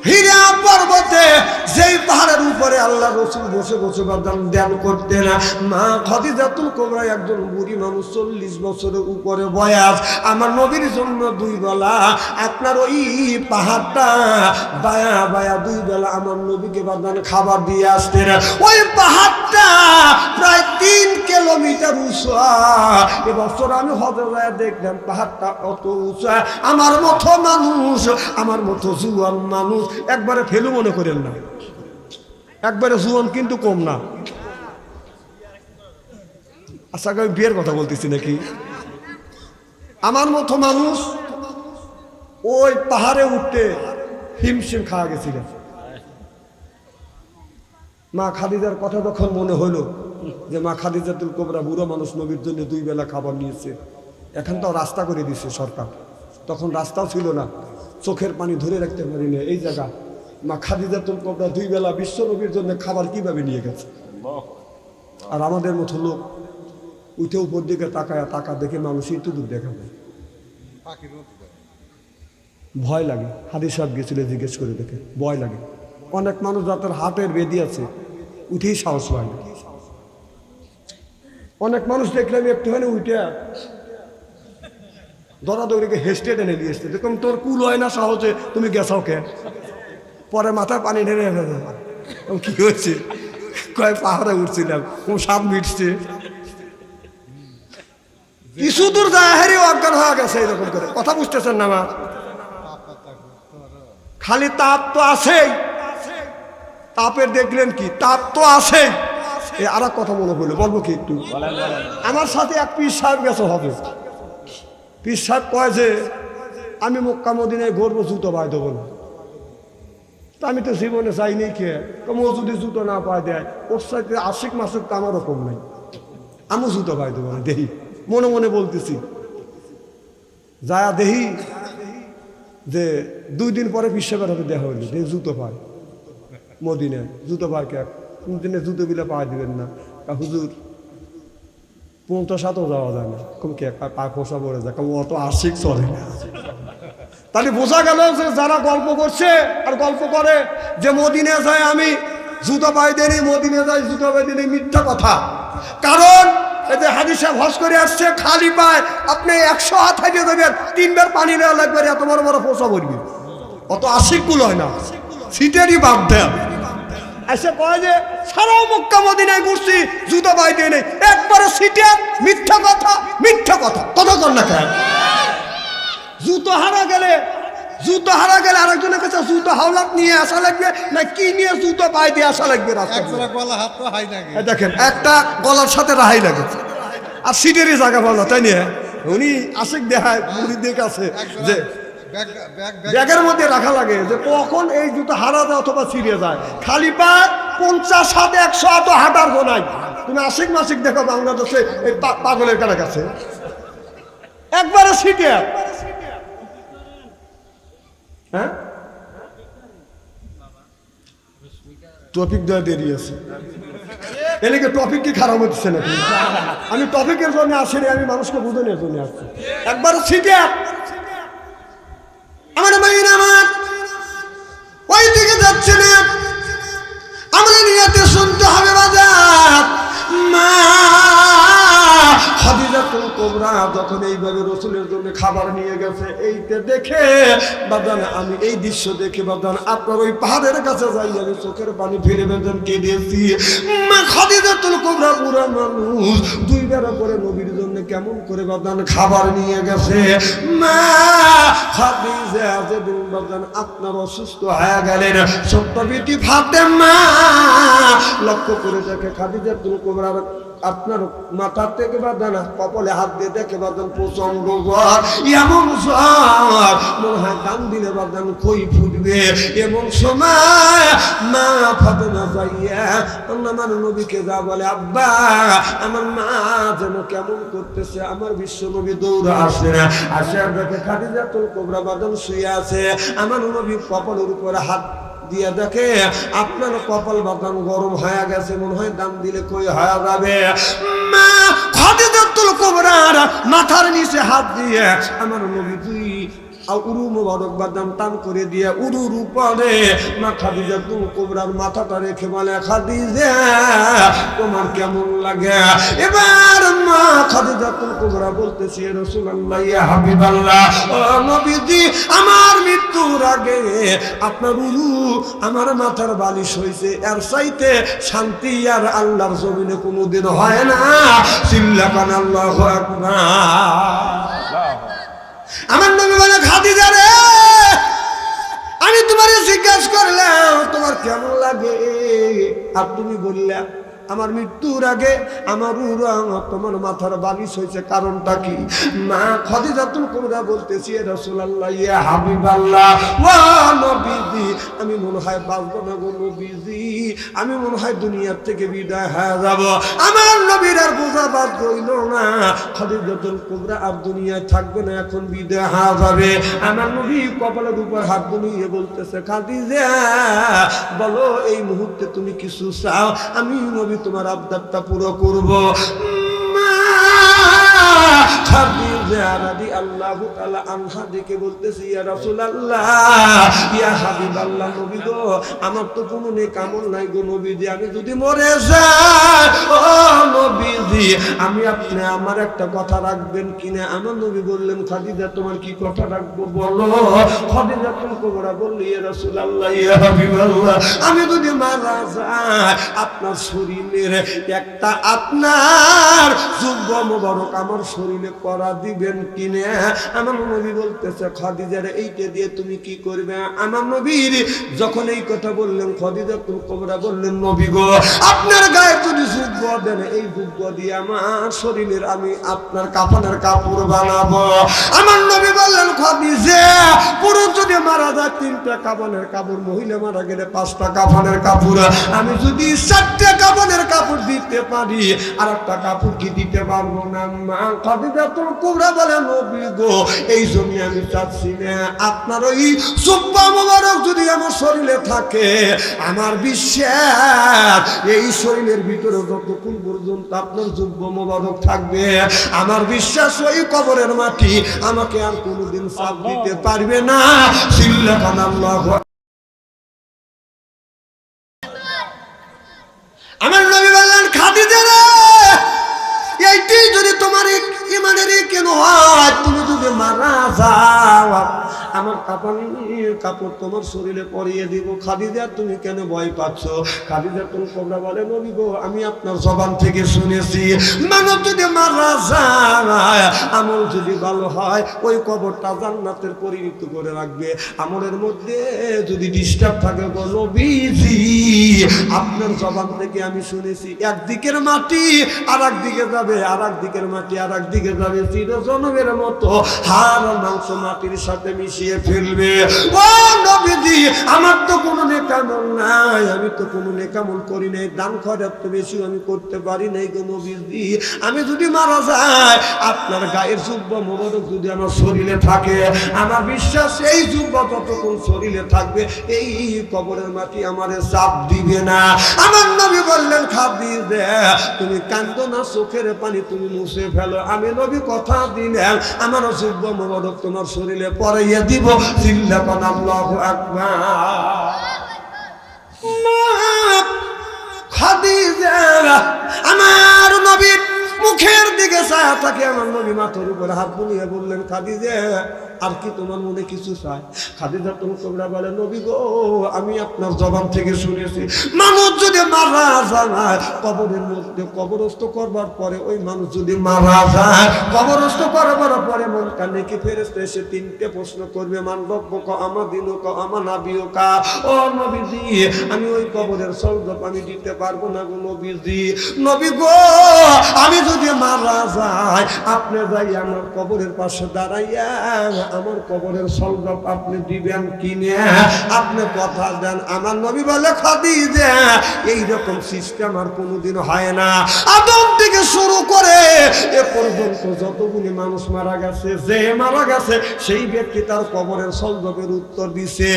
হীরা পর্বতে যেই পাহাড়ের উপরে আল্লাহ রসুল বসে বসে বাদাম ধ্যান করতেন, মা খাদিজাতুল কুবরা একজন বুড়ি মানুষ, 40 বছরের উপরে বয়স। আমার নবীর জন্য 2 বেলা আপনার ওই পাহাড়টা বায়া বায়া 2 বেলা আমার নবীকে বাদান খাবার দিয়ে আসতেন। ওই পাহাড়টা প্রায় 3 কিলো কিলোমিটার উঁচা। এবছর আমি হজে যায় দেখলাম পাহাড়টা অত উঁচা। আমার মতো মানুষ, আমার মতো জুয়ান মানুষ একবারে ফেলু মনে করেন না, একবারে জুয়ান কিন্তু কম না। আচ্ছা আমি বিয়ের কথা বলতেছি নাকি? আমার মতো মানুষ ওই পাহাড়ে উঠতে হিমশিম খাওয়া গেছিল। মা খাদিজার কথা যখন মনে হলো যে মা খাদিজাতুল কুবরা বুড়ো মানুষ, নবীর জন্য 2 বেলা খাবার নিয়েছে, এখন তো রাস্তা করে দিচ্ছে সরকার, তখন রাস্তাও ছিল না, চোখের পানি ধরে রাখতে পারি না। এই জায়গা মা খাদিজাতুল কুবরা 2 বেলা বিশ্ব নবীর জন্য খাবার কিভাবে নিয়ে গেছে। আর আমাদের মতো লোক উঠে উপর দিকে তাকায়, টাকা দেখে মানুষ একটু দূর দেখা যায়, ভয় লাগে। হাদিস সাহেব গেছিল, জিজ্ঞেস করে দেখে ভয় লাগে। অনেক মানুষ যাদের হাতের বেদি আছে উঠেই সাহস পায় না। অনেক মানুষ দেখলাম একটুখানি উঠে দৌড়াদৌড়িকে হেস্টে টেনে নিয়ে এসছে, দেখুন তোর কুল হয় না সাহসে, তুমি গেছাও কে? পরে মাথায় পানি ঢেলে কি হয়েছে? কয় পাহাড়ে উঠছিলাম, সাপ মিটছে। কিছু দূর যায় হেরে অজ্ঞান হয়ে গেছে। এরকম করে কথা বুঝতেছেন না? আমার খালি তাপ তো আছেই, তাপের দেখলেন কি, তাপ তো আছেই। আর এক কথা মনে পড়লো, বলবো কি একটু? আমার সাথে এক পীর সাহেব গেছে হবে। পীর সাহেব কয় যে আমি মক্কা মদিনায় ঘুরবো, জুতো পায় দেবো না। তা আমি তো জীবনে চাইনি কে, ও যদি জুতো না পায় দেয়, ওর সাথে আশিক মাসুক তো আমারও কম নাই, আমিও জুতো পায় দেবো না। দেখি মনে মনে বলতেছি, যায়া দেখি যে 2 দিন পরে বিশ্বের হাতে দেখা হইল, যে জুতো পায় মদিনায়। জুতো পায় কে? কোনদিনে জুতো বিলে পাওয়া দিবেন না। হুজুর 50-7 যাওয়া যায় না। কম কে পা খোসা পড়ে যায়, কম অত আশিক চলে না। তাহলে বোঝা গেল যে যারা গল্প করছে আর গল্প করে যে মদিনে যায় আমি জুতো পাই দেনি, মদিনে যাই জুতো পাই দেনি, মিথ্যা কথা। কারণ এই যে হাদিস সাহেব হজ করে আসছে, খালি পায় আপনি 100 হাত হাইটে যাবেন, 3 বার পানি নেওয়া লাগবে, এত বড় বড় পোষা পড়বে। অত আশিকগুলো হয় না, সিটেরই বাদ দেয়। এসে কয় যে সারা মক্কা মদিনায় ঘুরছি, জুতো পাইতে নেই, একবারে সিটে। মিথ্যা কথা, মিথ্যা কথা, কথা কর না কেন? জুতো হারা গেলে আরেকজনের কাছে জুতো হাওলাত নিয়ে আসা লাগবে না, কি নিয়ে জুতো পাই দিয়ে আসা লাগবে? দেখেন একটা গলার সাথে রাহাই লাগে, আর সিটেরই জায়গা ভালো, তাই নিয়ে উনি আশিক দেখায় মুরিদের কাছে যে ব্যাগের মধ্যে রাখা লাগে, যে কখন এই জুতো হারা যায় অথবা ছিঁড়ে যায়। খালি পা 50, 7, 100 এত হাঁটার গোনাই। তুমি আশিক মাসিক দেখো বাংলাদেশে এই পাগলের কারা কাছে একবারে সিটে। হ্যাঁ, টপিক দেওয়া দেরি আছে, এদিকে টপিক কি খারাপ হচ্ছে নাকি? আমি টপিকের জন্য আসিনি, আমি মানুষকে বুঝানোর জন্য আসছি। একবার সিটে আমার মাইন আমার ওই দিকে যাচ্ছে না, আমরা নিয়তে শুনতে হবে বাজার। মা খাদিজাতুল কুবরা যখন এইভাবে রাসূলের জন্য খাবার নিয়ে গেছে, এইটা দেখে বাদান, আমি এই দৃশ্য দেখে বাদান আপনার ওই পাহাড়ের কাছে যাই, আমি চোখের পানি ফেলে বেদন কেঁদেছি। মা খাদিজাতুল কুবরা পুরা মানুষ 2 বেলা করে নবীর জন্য কেমন করে বাদান খাবার নিয়ে গেছে। মা খাদিজা যেদিন বাদান আপনার অসুস্থ হয়ে গেলেন, ছোট্ট বেটি ফাতেমা লক্ষ্য করে দেখে খাদিজাতুল কুবরার আপনার মাথার থেকে বাদানা কপালে হাত দিয়ে দেখে বাদান প্রচন্ড জ্বর, এমন জ্বর মনে হয় দাম দিলে বাদান কই ফুটবে। এমন সময় মা ফাতেমা যাইয়া আমার নবীকে যা বলে, আব্বা আমার মা যেন কেমন করতেছে। আমার বিশ্ব নবী দৌড়ে আসে, আসে দেখে খাদিজাতুল কুবরা বাদান শুয়ে আছে। আমার নবী কপালের উপরে হাত দিয়া দেখে আপনার কপাল বাদান গরম হয়ে গেছে, মনে হয় দাম দিলে কই হয়ে যাবে। মা খাদিজাতুল কুবরার মাথার নিচে হাত দিয়ে আমার নবী তুই উরু মোবারক বাদাম টান করে দিয়ে উরুর উপরে মা খাদিজাতুল কুবরার মাথাটা রেখে বলে, খাদিজা তোমার তোমার কেমন লাগে? এবার মা খাদিজাতুল কুবরা বলতেছে, ইয়া রাসূলুল্লাহ, ইয়া হাবিবাল্লাহ, ও নবীজি, আমার মৃত্যুর আগে আপনার রুহু আমার মাথার বালিশ হইছে, এর চাইতে শান্তি আর আল্লাহর জমিনে কোনোদিন হয় না। চিল্লাকান আল্লাহু আকবার। আমার নবী বলে, খাদিজা রে, আমি তোমারে জিজ্ঞাসা করলাম তোমার কেমন লাগে, আর তুমি বললা আমার মৃত্যুর আগে আমার তোমার মাথার বালিশ হয়েছে, কারণটা কি? মা খাদিজাতুল কুবরা বলতেছি, ইয়া রাসূলুল্লাহ, ইয়া হাবিবাল্লাহ, ওয়া নবীজি, আমি মনে হয় বাঁচব না গো নবীজি, আমি মনে হয় দুনিয়ার থেকে বিদায় হয়ে যাব। আমার নবীর আর বোঝা বাদ রইল না, খাদিজাতুল কুবরা আর দুনিয়ায় থাকবে না, এখন বিদায় হয়ে যাবে। আমার নবী কপালের উপর হাত বুলিয়ে বলতেছে, খাদিজা বলো এই মুহূর্তে তুমি কিছু চাও, আমি নবী তোমার আবদারটা পুরো করব। খাদিজা রাদিয়াল্লাহু তাআলা আনহা দেখে বলতেছে, ইয়া রাসূলুল্লাহ, ইয়া হাবিবাল্লাহ, নবী গো, আমার তো কোনো নেক আমল নাই গো নবীজি, আমি যদি মরে যাই, ও নবীজি, আমি আপনি আমার একটা কথা রাখবেন কিনা? আমার নবী বললেন, খাদিজা তোমার কি কথা রাখবো বলো। খাদিজাতুল কুবরা বলল, ইয়া রাসূলুল্লাহ, ইয়া হাবিবাল্লাহ, আমি যদি মারা যাই, আপনার শরীরের একটা আপনার যুব্ব মোবারক আমার শরীরে করা দিবেন কিনা? আমার নবী বলতেছে, খাদিজার এইটা দিয়ে তুমি কি করবে? আমার নবীর যখন এই কথা বললেন, খাদিজাতুল কুবরা বললেন, নবী গো, আপনার গায়ে যদি যুব্ব দেন, এই যুব্ব দিয়ে আমার শরীরের আমি আপনার কাফনের কাপড় বানাবো। আমার নবী বললেন, খাদিজা, পুরুষ যদি মারা যায় 3টা কাফনের কাপড়, মহিলা মারা গেলে 5টা কাফনের কাপড়, আমি যদি 4টা কাফনের কাপড় দিতে পারি, আর একটা কাপড় কি দিতে পারবো না? মা খাদিজাতুল কুবরা বলে, নবী গো, এই জন্য আমি চাচ্ছি না আপনার ওই জুব্বা মোবারক যদি আমার শরীরে থাকে, আমার বিশ্বাস এই শরীরের ভিতরে যতক্ষণ পর্যন্ত আপনার জুব্বা মোবারক থাকবে, আমার বিশ্বাস ওই কবরের মাটি আমাকে আর কোনোদিন চাপ দিতে পারবে না। চিল্লাকান আল্লাহু। আমার নবী বললেন, খাদিজা রে, এইটি যদি তোমার ইমানের কেন হয়, তুমি যদি মারা যাও, আমার কাপড় তোমার শরীরে পরিয়ে দিব। খাদিজা তুমি কেন ভয় পাচ্ছ? খাদিজাতুল কুবরা বলে, নবী গো, আমি আপনার জবান থেকে শুনেছি, মানুষ যদি মারা যায়, আমল যদি ভালো হয়, ওই কবরটা জান্নাতের পরিণত করে রাখবে। আমলের মধ্যে যদি ডিস্টার্ব থাকে, গো নবীজি, আপনার জবান থেকে আমি শুনেছি, একদিকের মাটি আর একদিকে যাবে, আর একদিকের মাটি আর একদিকে যাবে, চিরজনমের মতো হাড় মাংস মাটির সাথে মিশিয়ে ফেলবে। ও নবীজি, আমার তো কোনো নেকামল নাই, আমি তো কোনো নেকামল করি নাই, দান খয়রাত তো বেশি আমি করতে পারি নাই গো নবীজি, আমি যদি মারা যাই, আপনার গায়ের যুব্ব মোবারক যদি আমার শরীরে থাকে, আমার বিশ্বাস এই যুব্ব যতক্ষণ শরীরে থাকবে, এই কবরের মাটি আমারে চাপ দিবে না। আমার নবী বললেন, খাদিজা তুমি কান্দো না, চোখের পানি তুমি মুছে ফেলো, আমি নবী কথা দিলেন, আমার যুব্ব মোবারক তোমার শরীরে পরাইয়া দিব। চিল্লাকান আল্লাহু আকবার। খাদিজা আমার নবীর মুখের দিকে ছায়া থাকে, আমার নবী মাথার উপর হাত বুলিয়ে বললেন, খাদিজা আর কি তোমার মনে কিছু চাই? খাদিজাতুল কুবরা বলে, নবী গো, আমি আপনার জবান থেকে শুনেছি, মানুষ যদি মারা যায়, কবরের মধ্যে কবরস্থ করবার পরে, ওই মানুষ যদি মারা যায়, কবরস্থ করবার পরে মন কানে কি ফেরেশতা এসে 3টে প্রশ্ন করবে, মান রব্বুকা, আমা দীনুকা, আমা নাবিয়ুকা। ও নবীজি, আমি ওই কবরের সওয়াব আমি দিতে পারবো না গো নবীজি। নবী গো, আমি যদি মারা যাই, আপনি যাই আমার কবরের পাশে দাঁড়াইয়া আমার কবরের সওয়াব আপনি দিবেন কিনা? আপনি কথা দেন। আমার নবী বলে, খাদিজা এইরকম সিস্টেম আর কোনোদিন হয় না। আদম থেকে শুরু করে এ পর্যন্ত যতগুলি মানুষ মারা গেছে, যে মারা গেছে সেই ব্যক্তি তার কবরের সওয়াবের উত্তর দিছে।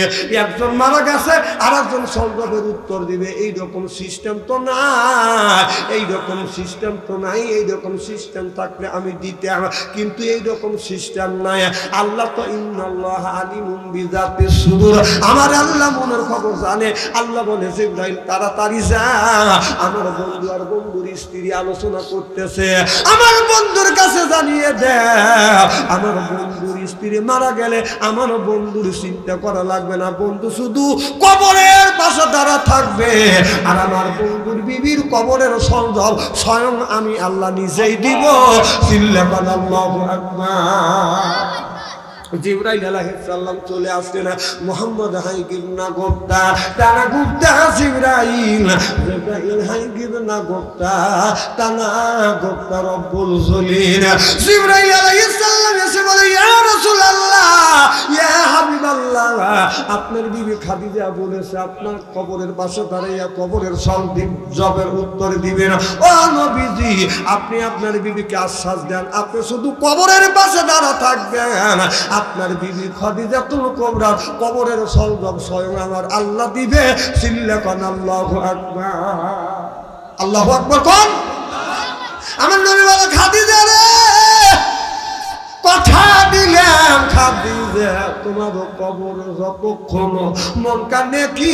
একজন মারা গেছে আর একজন সওয়াবের উত্তর দিবে, এইরকম সিস্টেম তো নাই, এইরকম সিস্টেম তো নাই, এইরকম সিস্টেম থাকলে আমি দিতাম, কিন্তু এইরকম সিস্টেম নাই। আল্লাহ তো ইন্নাল্লাহ আলিমুম বিযাতিস সুদূর, আমার আল্লাহ মনের খবর জানে। আল্লাহ বলে জিবরাইল তাড়াতাড়ি যা, আমার বন্ধু আর বন্ধুর স্ত্রী আলোচনা করতেছে, আমার বন্ধুর কাছে জানিয়ে দে আমার বন্ধুর স্ত্রী মারা গেলে আমার বন্ধুর চিন্তা করা লাগবে না, বন্ধু শুধু কবরের পাশে দাঁড়া থাকবে, আর আমার বন্ধুর বিবির কবরের সঞ্জল স্বয়ং আমি আল্লাহ নিজেই দিব। চিল্লাবেন আল্লাহু আকবার। জিবরাইল আলাইহিস সালাম চলে আসলেন, মুহাম্মদ হাইগিব না গোপ্তা তানা গুপ্তা, জিবরাইল হাইগিব না গোপ্তা তানা গোপ্তা রব্বুল জলিল। জিবরাইল আলাইহিস সালাম এসে বলে, ইয়া রাসূলুল্লাহ, ইয়া হাবিবাল্লাহ, আপনার বিবি খাদিজা বলেছে আপনার কবরের পাশে দাঁড়িয়ে কবরের জবের উত্তর দিবেন। ও নবীজি, আপনি আপনার বিবিকে আশ্বাস দেন, আপনি শুধু কবরের পাশে দাঁড়া থাকবেন, আপনার বিবি খাদিজাতুল কুবরা কবরের সলজব স্বয়ং আমার আল্লাহ দিবে। চিল্লাকান আল্লাহু আকবার, আল্লাহু আকবার কোন। আমার নবী বলে, খাদিজা রে, কথা দিলাম খাদিজা, তোমার কবর যতক্ষণ মন কানে কি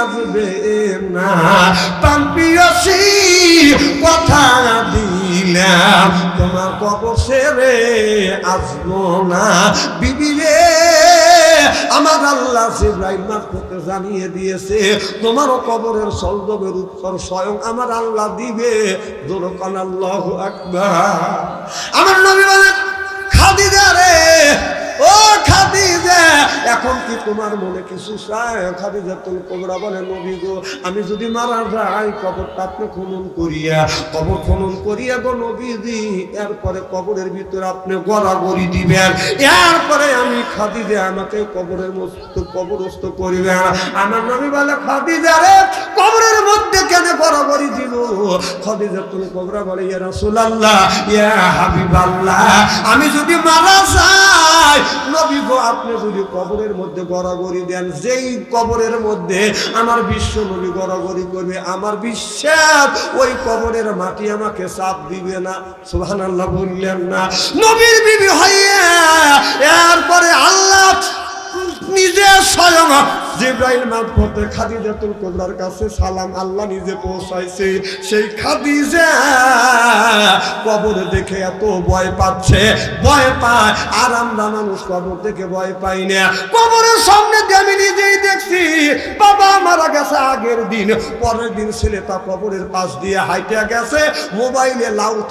আসবে না, পাম্পিয়সি কথা দিলাম তোমার কবর সেরে আসবো না। বিবি রে, আমার আল্লাহ জিবরাইল মারফতে জানিয়ে দিয়েছে তোমারও কবরের সলজবের উত্তর স্বয়ং আমার আল্লাহ দিবে। জোরকান আল্লাহু আকবার। আমার নবী বলে, খাদিজা রে, ও খাদিজা, এখন কি তোমার মনে কিছু চায়? খাদিজাতুল কুবরা বলে, নবী গো, আমি যদি মারা যাই কবরটা আপনি খনন করিয়া গো নবীজি, এরপরে কবরের ভিতরে আপনি গড়াগড়ি দিবেন, এরপরে আমি খাদিজা আমাকে কবরস্থ করিবেন। আমার নবী বলে, খাদিজা রে, কবরের মধ্যে কেন গড়াগড়ি দিব? খাদিজাতুল কুবরা বলে, ইয়া রাসূলুল্লাহ, ইয়া হাবিবাল্লাহ, আমি যদি মারা যাই নবী গো, আপনি যদি কবরের মধ্যে গড়াগড়ি দেন, যেই কবরের মধ্যে আমার বিশ্ব নবী গড়াগড়ি করবে, আমার বিশ্বাস ওই কবরের মাটি আমাকে চাপ দিবে না। সুবহানাল্লাহ বললেন না? নবীর বিবি হইয়া এরপরে আল্লাহ নিজে স্বয়ং জিবরাইল মারফতে খাদিজাতুল কুবরার কাছে সালাম আল্লাহ নিজে পৌঁছাইছে। সেই খাদিজা কবর দেখে এত ভয় পাচ্ছে, ভয় পায়, আর আমরা মানুষ কবর দেখে ভয় পাই না। কবরের সামনে দিয়ে আমি নিজেই দেখছি, বাবা মারা গেছে আগের দিন, পরের দিন ছেলেটা কবরের পাশ দিয়ে হাইটে গেছে, মোবাইলে লাউড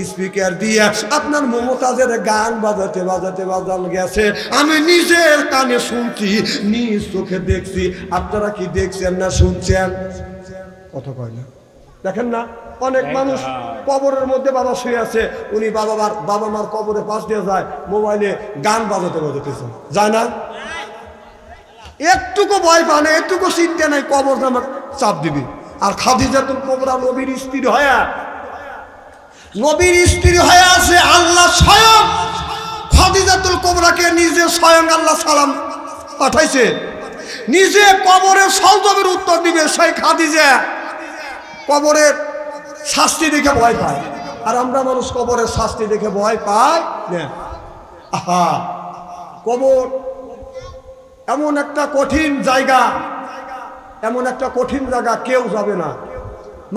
স্পিকার দিয়ে আপনার মমতাজের গান বাজাতে গেছে। আমি নিজের কানে শুনছি, নিজ চোখে দেখছি। আপনারা কি দেখছেন না শুনছেন? কথা কয় না, দেখেন না? অনেক মানুষ কবরের মধ্যে বাবা শুয়ে আছে, উনি বাবা মার কবরের পাশ দিয়ে যায়, মোবাইলে গান বাজাতে যায় না? একটুকু ভয় পায় না, একটুকু চিন্তা নাই, কবর আমার চাপ দিবি। আর খাদিজাতুল কুবরা নবীর স্ত্রী হয়ে আছে, আল্লাহ স্বয়ং খাদিজাতুল কুবরাকে নিজে স্বয়ং আল্লাহ সালাম পাঠাইছে, নিজে কবরের সলজবের উত্তর দিবে। সেই খাদিজা কবরের শাস্তি দেখে ভয় পায়, আর আমরা মানুষ কবরের শাস্তি দেখে ভয় পাই না। আহা, কবর এমন একটা কঠিন জায়গা, কেউ যাবে না।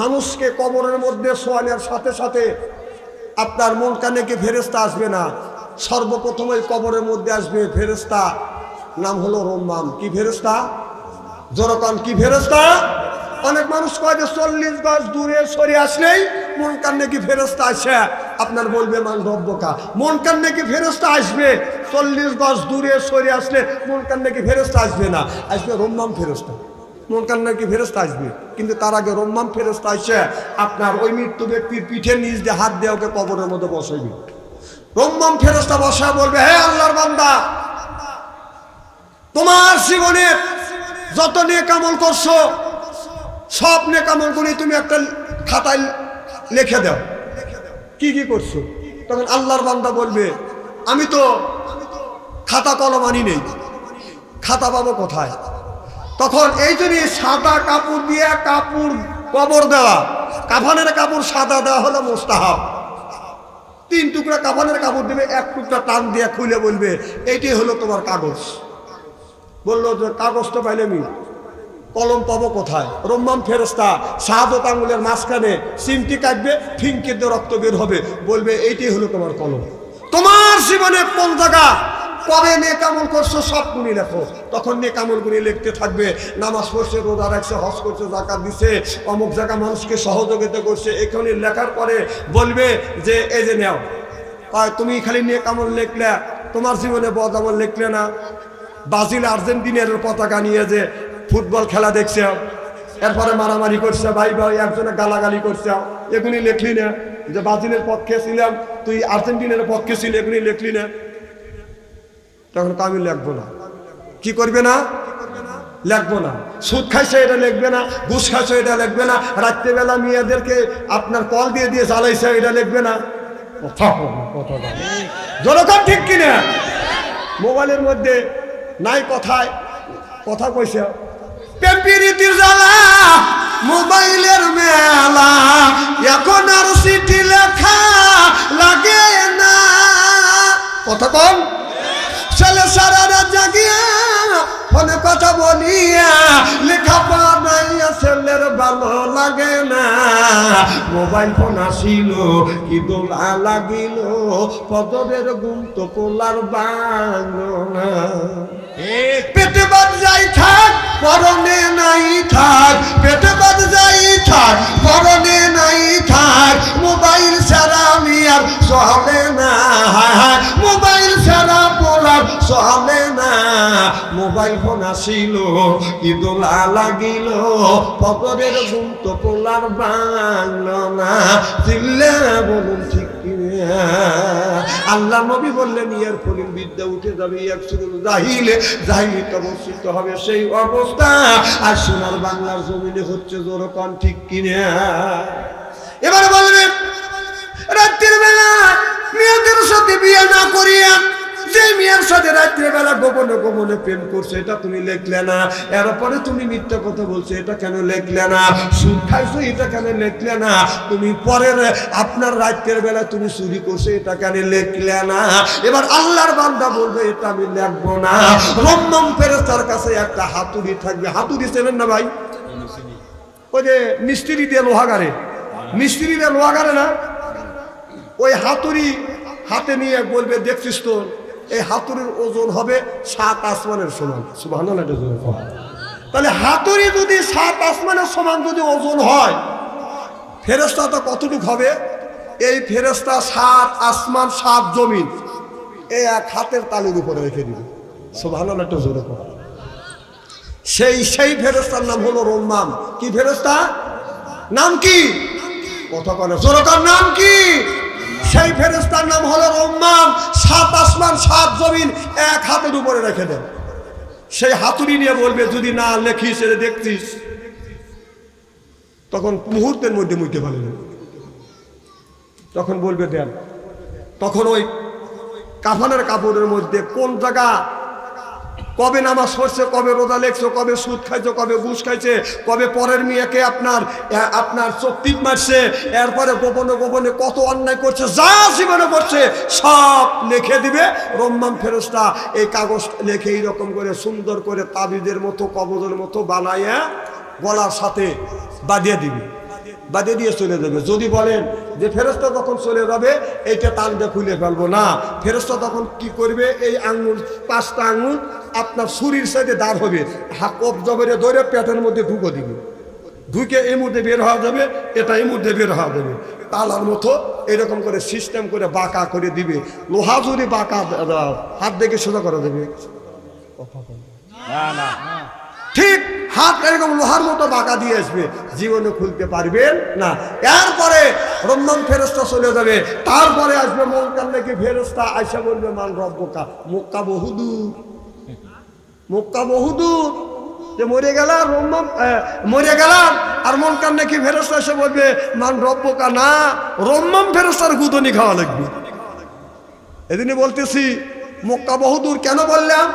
মানুষকে কবরের মধ্যে শোয়ানোর সাথে সাথে আপনার মন কানে কি ফেরেশতা আসবে না? সর্বপ্রথম ওই কবরের মধ্যে আসবে ফেরেশতা, নাম হলো রম্মাম। কি ফেরেশতা? জোরকান কি ফেরেশতা? অনেক মানুষ কয় যে 40 গজ দূরে সরে আসলেই মন কানে কি ফেরেশতা আসে, আপনার বলবে মান রব্বকা, মন কানে কি ফেরেশতা আসবে? 40 গজ দূরে সরে আসলে মন কানে কি ফেরেশতা আসবে না, আসবে রম্মাম ফেরেশতা। মন কান্না কি ফেরেশতা আসবে, কিন্তু তার আগে রম্মাম ফেরেশতা আসে আপনার ওই মৃত্যু ব্যক্তির পিঠে নিচ দিয়ে হাত দিয়ে ওকে কবরের মধ্যে বসাইবে। রম্মাম ফেরেশতা বসা বলবে, হে আল্লাহর বান্দা, তোমার জীবনে যত নেক আমল করছো সব নেক আমলগুলি তুমি একটা খাতায় লিখে দাও, কি কি করছো। তখন আল্লাহর বান্দা বলবে, আমি তো খাতা কলম আনি নেই, খাতা পাবো কোথায়? তখন এই জন্য সাদা কাপড় দিয়ে কবর দেওয়া, কাফনের কাপড় সাদা দেওয়া হলো মুস্তাহাব। 3 টুকরা কাফনের কাপড় দেবে, 1 টুকরা টান দিয়ে খুলে বলবে এইটাই হলো তোমার কাগজ। বললো যে কাগজ তো পাইলে আমি কলম পাবো কোথায়? রম্মাম ফেরেশতা শাহাদত আঙ্গুলের মাঝখানে সিমটি কাটবে, ফিঙ্কে দিয়ে রক্ত বের হবে, বলবে এইটাই হলো তোমার কলম। তোমার জীবনে কোন জায়গা কবে নেক আমল করছো সব গুণী লেখো। তখন নেক আমল গুণী লিখতে থাকবে। নামাজ পড়ছে, রোজা রাখছে, হজ করছে, যাকাত দিছে, অমুক জায়গা মানুষকে সহযোগিতা করছে, এখানে লেখার পরে বলবে যে এই যে নাও, তুমি খালি নেক আমল লিখলে, তোমার জীবনে বদ আমল লিখলে না। ব্রাজিল আর্জেন্টিনার পতাকা নিয়ে যে ফুটবল খেলা দেখছে, এরপরে মারামারি করছে, ভাই ভাই একজনে গালাগালি করছে, এগুলি লিখলি না। যে ব্রাজিলের পক্ষে ছিলাম, তুই আর্জেন্টিনার পক্ষে ছিল, এগুলি লিখলি না। তখন তো আমি লিখবো না। কি করবে না? লিখবো না। সুদ খাইছে এটা লিখবে না, ঘুষ খাইছে এটা লিখবে না, রাত্রেবেলা মেয়েদেরকে আপনার কল দিয়ে দিয়ে জ্বালাইছে এটা লিখবে না। জনগণ ঠিক কিনা? মোবাইলের মধ্যে নাই কথায় কথা কইছে, পেপিরিতির জ্বালা মোবাইলের মেলা, এখন আর চিঠি লেখা লাগে না। কথা কম ছেলে সারা রাত জাগিয়া ফোনে কথা বলিয়া, লেখা পড়াইয়া ছেলের ভালো লাগে না। মোবাইল ফোন আসিল কি দোলা লাগিল, ফজরের ঘুম তো পোলার বাংলো না। পেটে বাদ যাই থাক পরনে নাই থাক, পেটে বাদ যাই থাক পরনে নাই থাক, মোবাইল ছাড়া আমি আর চলে না। মোবাইল ছাড়া পোলার চলে না। মোবাইল ফোন আসিল কি দোলা লাগিল, ফজরের ঘুম তো পোলার বাংলো না। চিল্লা বলুন ঠিক কিনা? আল্লাহ নবী বললেন ইয়ার ফলিন বিদ্যা উঠে যাবে, ইয়াকসুরুল জাহিলে জাহিলিয়ত অবস্থিত হবে সেই অবস্থা। আর সোনার বাংলার জমিনে হচ্ছে জোরকন ঠিক কিনা? এবার বলবেন রাত্রির বেলা মেয়েদের সাথে বিয়ে না করিয়া যে মেয়ের সাথে রাত্রে বেলা গোপনে গোপনে প্রেম করছে এটা তুমি লিখলে না। এরপরে তুমি মিথ্যা কথা বলছো এটা কেন লিখলে না? সুদ খাইছো এটা কেন লিখলে না? তুমি পরের আপনার রাত্রের বেলা তুমি চুরি করছো এটা কেন লিখলে না? এবার আল্লাহর বান্দা বলবে এটা আমি লিখবো না। রম্মম ফেরেশতার কাছে একটা হাতুড়ি থাকবে। হাতুড়ি চেনেন না ভাই? ওই যে মিস্ত্রি দিয়ে লোহাগারে, মিস্ত্রি দিয়ে লোহাগারে না, ওই হাতুড়ি হাতে নিয়ে বলবে দেখছিস তো এই হাতুড়ির ওজন হবে 7 আসমানের সমান। সুবহানাল্লাহ। তাহলে হাতুড়ি যদি 7 আসমানের সমান যদি ওজন হয়, ফেরেশতা তো কতটুক হবে? এই ফেরেশতা 7 আসমান 7 জমিন এই এক হাতের তালুর উপরে রেখে দিবে। সুবহানাল্লাহ। সেই ফেরেশতার নাম হলো রম্মাম। কি ফেরেশতা? নাম কি? কথা কয় না, জোরকার নাম কি? সেই ফেরেশতার নাম হলো রম্মাম। 7 আসমান 7 জমিন এক হাতের উপরে রেখে দেন। সেই হাতুড়ি নিয়ে বলবে যদি না লেখিস এটা দেখছিস, তখন মুহূর্তের মধ্যে মুইতে পারবে। তখন বলবে দেন। তখন ওই কাফনের কাপড়ের মধ্যে কোন জায়গা কবে নামাজ পড়ছে, কবে রোজা লেখছো, কবে সুদ খাইছো, কবে ঘুষ খাইছে, কবে পরের মেয়েকে আপনার চোখ টিপ মারছে, এরপরে গোপনে গোপনে কত অন্যায় করছে, যা জীবনে করছে সব লিখে দিবে রম্মাম ফেরেশতা। এই কাগজ লিখে এইরকম করে সুন্দর করে তাবিজের মতো কবজের মতো বানাইয়া গলার সাথে বাঁধিয়ে দিবে, বাঁধিয়ে দিয়ে চলে যাবে। যদি বলেন যে ফেরেশতা যখন চলে যাবে এইটা টান দিয়ে খুলে ফেলবো না, ফেরেশতা তখন কি করবে? এই আঙুল 5টা আঙুল আপনার শরীর সাইডে দাঁড় হবে, হাকব জবরে ধরে পেটের মধ্যে ঢুকে দিবে, ঢুকে এই মধ্যে বের হওয়া যাবে, এটা এই মধ্যে বের হওয়া যাবে। তালার মতো এরকম করে সিস্টেম করে বাঁকা করে দিবে। লোহা যদি বাঁকা হাত দেখে সোজা করা যাবে না ঠিক হাত এরকম লোহার মতো বাঁকা দিয়ে আসবে, জীবনে খুলতে পারবেন না। এরপরে রম্মাম ফেরেশতা চলে যাবে। তারপরে আসবে মুনকার নাকি ফেরেশতা, আয়সা বলবে মান রব্বুকা। মক্কা বহুদূর, মক্কা বহুদূর, যে মরে গেলাম রম্মাম মরে গেলাম। আর মুনকার নাকি ফেরেশতা এসে বলবে মান রব্বুকা। না, রম্মাম ফেরেশতার গুদনি খাওয়া লাগবে। এদিনই বলতেছি মক্কা বহুদূর কেন বললাম?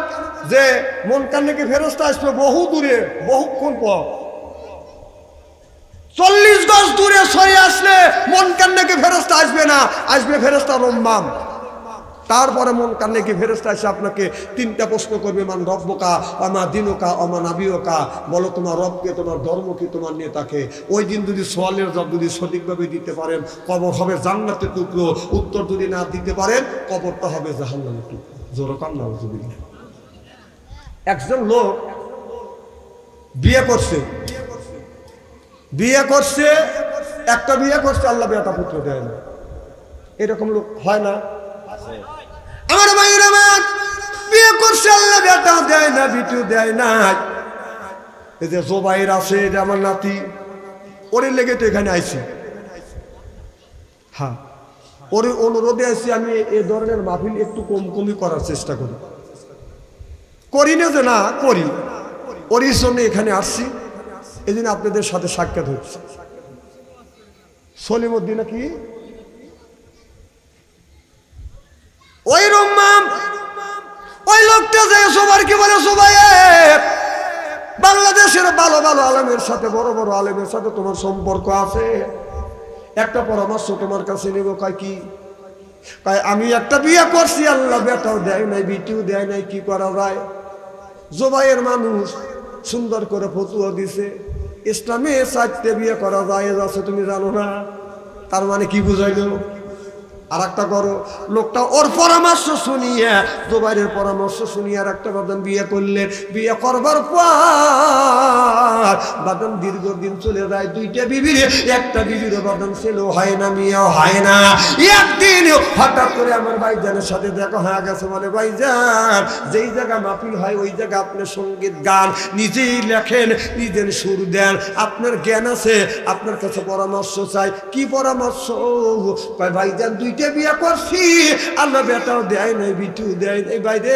যে মুনকার নাকি ফেরেশতা আসবে বহু দূরে, বহুক্ষণ পর 40 গজ দূরে সরে আসলে মন কান্নাকে ফেরেশতা আসবে না, আসবে ফেরেশতা রম্মাম। তারপরে মন কান্নে কি ফেরেশতা এসে আপনাকে তিনটা প্রশ্ন করবে, মান রব্বুকা আমা দিনুকা আমা নাবিয়ুকা, বলো তোমার রবকে, তোমার ধর্ম কি, তোমার নেতাকে। ওই দিন যদি সোয়ালের জবাব যদি সঠিকভাবে দিতে পারেন, কবর হবে জান্নাতের টুকরো। উত্তর যদি না দিতে পারেন, কবরটা হবে জাহান্নামের টুকরো। জোরে কান নাউজুবিল্লাহ। একজন লোক বিয়ে করছে, একটা বিয়ে করছে, আল্লাহ বেটা পুত্র দেয় না। এরকম লোক হয় না? আমার ভাইয়ের আমার বিয়ে করছে, আল্লাহ বেটা দেয় না, বিটু দেয় না। এই যে জোবাইর আছে, যে আমার নাতি, ওরে লেগে তো এখানে আইছি। হ্যাঁ, ওর অনুরোধে আইছি আমি এই ধরনের মাহফিল একটু কমই করার চেষ্টা করি না, যে না করি, ওর জন্য এখানে আসছি। এই জন্য আপনাদের সাথে সাক্ষাৎ হচ্ছে। সলিমউদ্দিন কি ওই রম্মাম, ওই লোকটা যে সবার কি বলে, সবাই বাংলাদেশের ভালো ভালো আলেমের সাথে, বড় বড় আলেমের সাথে তোমার সম্পর্ক আছে, একটা পরামর্শ তোমার কাছে নেব। কয় কি? কয় আমি একটা বিয়ে করছি, আল্লাহ বেটাও দেয় নাই, বিটিও দেয় নাই, কি করা যায়? জোবাইয়ের মানুষ সুন্দর করে ফতুয়া দিছে, ইসলামে 4টে বিয়ে করা যায় আছে, তুমি জানো না? তার মানে কি বুঝাইল? আর একটা করো, লোকটা ওর পরামর্শ শুনিয়ে, জোবাইরের পরামর্শ শুনিয়ে আর একটা বাদাম বিয়ে করলেন। বিয়ে করবার পর বাদাম দীর্ঘদিন চলে যায়, 2টা বিবির, একটা বিবির বাদাম ছেলেও হয় না, মেয়েও হয় না। একদিন হঠাৎ করে আমার ভাইজানের সাথে দেখা হয়ে গেছে। বলে, ভাইজান, যেই জায়গা মাহফিল হয় ওই জায়গা আপনি সঙ্গীত গান নিজেই লেখেন, নিজের সুর দেন, আপনার জ্ঞান আছে, আপনার কাছে পরামর্শ চাই। কি পরামর্শ? ভাইজান, 2টা বিয়ে করছি, আল্লাহ বেটাও দেয় নাই, বিটু দেয় নাই। বাইরে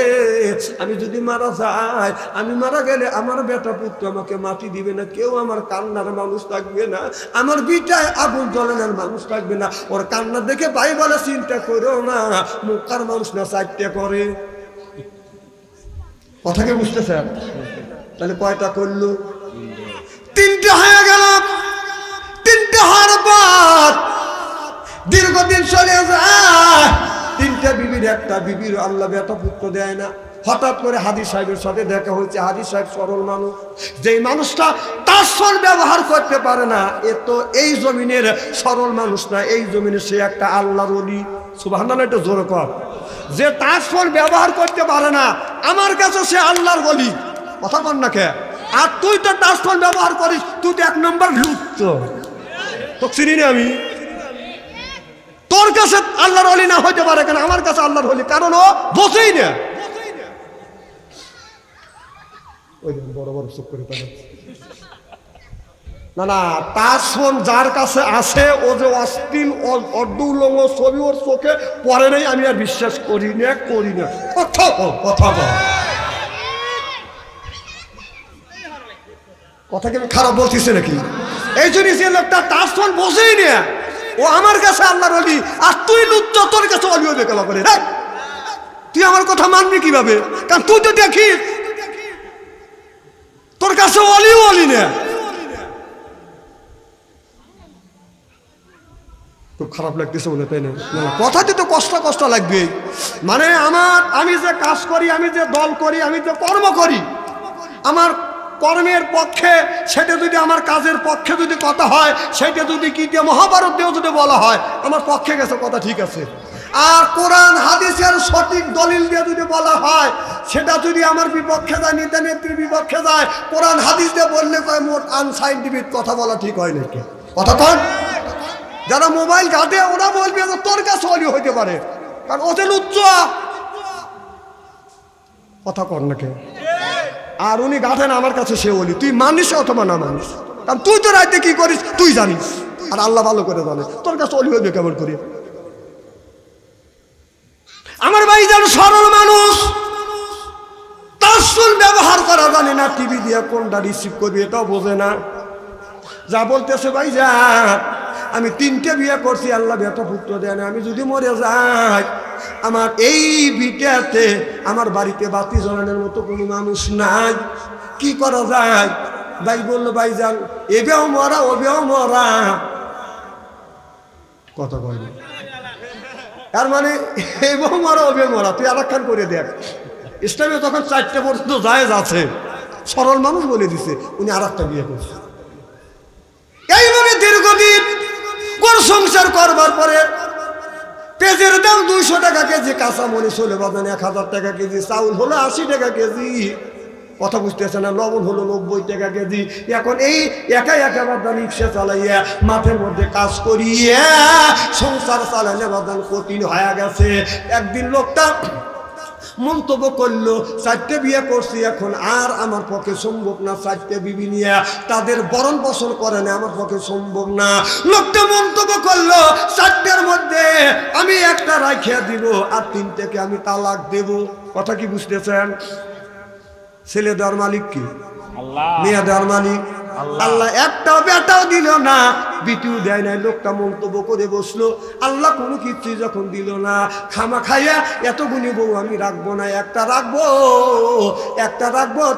আমি যদি মারা যাই, আমি মারা গেলে আমার বেটা পুত্র আমাকে মাটি দিবে না, কেউ আমার কান্নার মানুষ থাকবে না, আমার বিটায় আগুন জ্বলানোর মানুষ থাকবে না। ওর কান্না দেখে ভাই বলে, চিন্তা করো না, মুখার মানুষ না 4টে করে। কথাকে বুঝতেছেন? তাহলে কয়টা করলো? 3টে হয়ে গেল। 3টে হওয়ার পর দীর্ঘদিন চলে যায়, 3টা বিবির, একটা বিবির আল্লাহ বেটা পুত্র দেয় না। হঠাৎ করে হাজী সাহেবের সাথে দেখা হয়েছে। হাজী সাহেব সরল মানুষ, যেই মানুষটা তাসল ব্যবহার করতে পারে না, এ তো এই জমিনের সরল মানুষ না, এই জমিনে সে একটা আল্লাহর ওলি। সুবহানাল্লাহ, এটা জোরে কর। যে তাসল ব্যবহার করতে পারে না, আমার কাছে সে আল্লাহর ওলি। কথা বল না কে? আর তুই তো তাসল ব্যবহার করিস, তুই তো 1 নম্বর লুচ্চ। তো চিনি না আমি। তোর কাছে আল্লাহর ওলি না হইতে পারে কেন? আমার কাছে আল্লাহর ওলি, কারণ ও বোঝেই না। ওই বড় বড় চুপ করে না না, তার শোন যার কাছে আছে, ও যে অশ্লীল অর্ধউলঙ্গ ছবি ওর চোখে পড়ে নাই, আমি আর বিশ্বাস করি না। কথা বল। কথা কি খারাপ বলতেছে নাকি? এই জন্য যে লোকটা তার শোন বোঝেই না, ও আমার কাছে আল্লাহর ওলি, আর তুই লুচ্চ, তোর কাছে ওলি হবে কেলা করে? তুই আমার কথা মানবি কিভাবে? কারণ তুই তো দেখিস তোর কাছে ওলি না। খুব খারাপ লাগতেছে মনে, তাই না? কথাতে তো কষ্ট লাগবে। মানে আমি যে কাজ করি, আমি যে দল করি, আমি যে কর্ম করি, আমার কর্মের পক্ষে সেটা যদি, আমার কাজের পক্ষে যদি কথা হয়, সেটা যদি কি দিয়ে মহাভারত দিয়েও যদি বলা হয়, আমার পক্ষে গেছে, কথা ঠিক আছে। আর কোরআন হাদিসের সঠিক দলিল দিয়ে যদি বলা হয়, সেটা যদি আমার বিপক্ষে যায়, নেতা নেত্রীর বিপক্ষে যায়, কোরআন হাদিস দিয়ে বললে কয় মোট আনসাইন্টিফিক কথা বলা ঠিক হয় নাকি? কথা কন। যারা মোবাইল ঘাটে ওরা বলবে তোর কাছে ওলি হইতে পারে, কারণ ওদের উচ্চ। কথা কর না কে? আর উনি গাঁথেন আমার কাছে সে ওলি। তুই মানিস অথবা না মানিস, কারণ তুই তো রাইতে কি করিস তুই জানিস, আর আল্লাহ ভালো করে জানে। তোর কাছে ওলি হইবে কেমন করে? আমার ভাই যেন সরল মানুষ, তাসল ব্যবহার করা জানে না, টিভি দিয়ে কোনটা রিসিভ করবি এটাও বোঝে না। যা বলতেছে ভাই যা, আমি 3টে বিয়ে করছি, আল্লাহ বেটা পুত্র দেয় না, আমি যদি মরে যাই, আমার এই বিটাতে আমার বাড়িতে বাতি জ্বালানোর মতো কোনো মানুষ নাই, কি করা যায়? ভাই বললো, ভাই যান, এবেও মরা ওবেও মরা, কথা কয় না। তার মানে এই বউ মারা ওবে মরা, তুই আরাক্ষণ করে দেখ। ইসলামে তখন 4টে পর্যন্ত জায়েজ আছে, সরল মানুষ বলে দিছে, উনি আর একটা বিয়ে করছে। এইভাবে দীর্ঘদিন ঘর সংসার করবার পরে পেঁয়াজের দাম 200 টাকা কেজি, কাঁচা মরিচ হলে বাজান 1000 টাকা কেজি, চাউল হলো 80 টাকা কেজি, কথা বুঝতেছে না, লবণ হলো 90 টাকা কেজি। এখন এই একা একা বাদান রিক্সা চালাইয়া মাঠের মধ্যে কাজ করিয়া সংসার চালাইলে বাদান কঠিন হয়ে গেছে। একদিন লোকটা মন্তব্য করলো, 4টে বিয়ে করছি, এখন আর আমার পক্ষে সম্ভব না, 4টে বিবি নিয়ে তাদের বরণ পোষণ করে না, আমার পক্ষে সম্ভব না। লোকটা মন্তব্য করলো, 4টের মধ্যে আমি একটা রাখিয়া দিব আর 3টেকে আমি তালাক দেব। কথা কি বুঝতেছেন? ছেলে দেওয়ার মালিক কি? আল্লাহ। মেয়ে দেওয়ার মালিক আল্লাহ। একটাও বেটাও দিল না, বিটিও দেয় নাই। লোকটা মন্তব্য করে বসলো, আল্লাহ কোনো কিছু যখন দিল না, খামা খাইয়া এতগুলি বউ আমি রাখবো না, একটা রাখবো,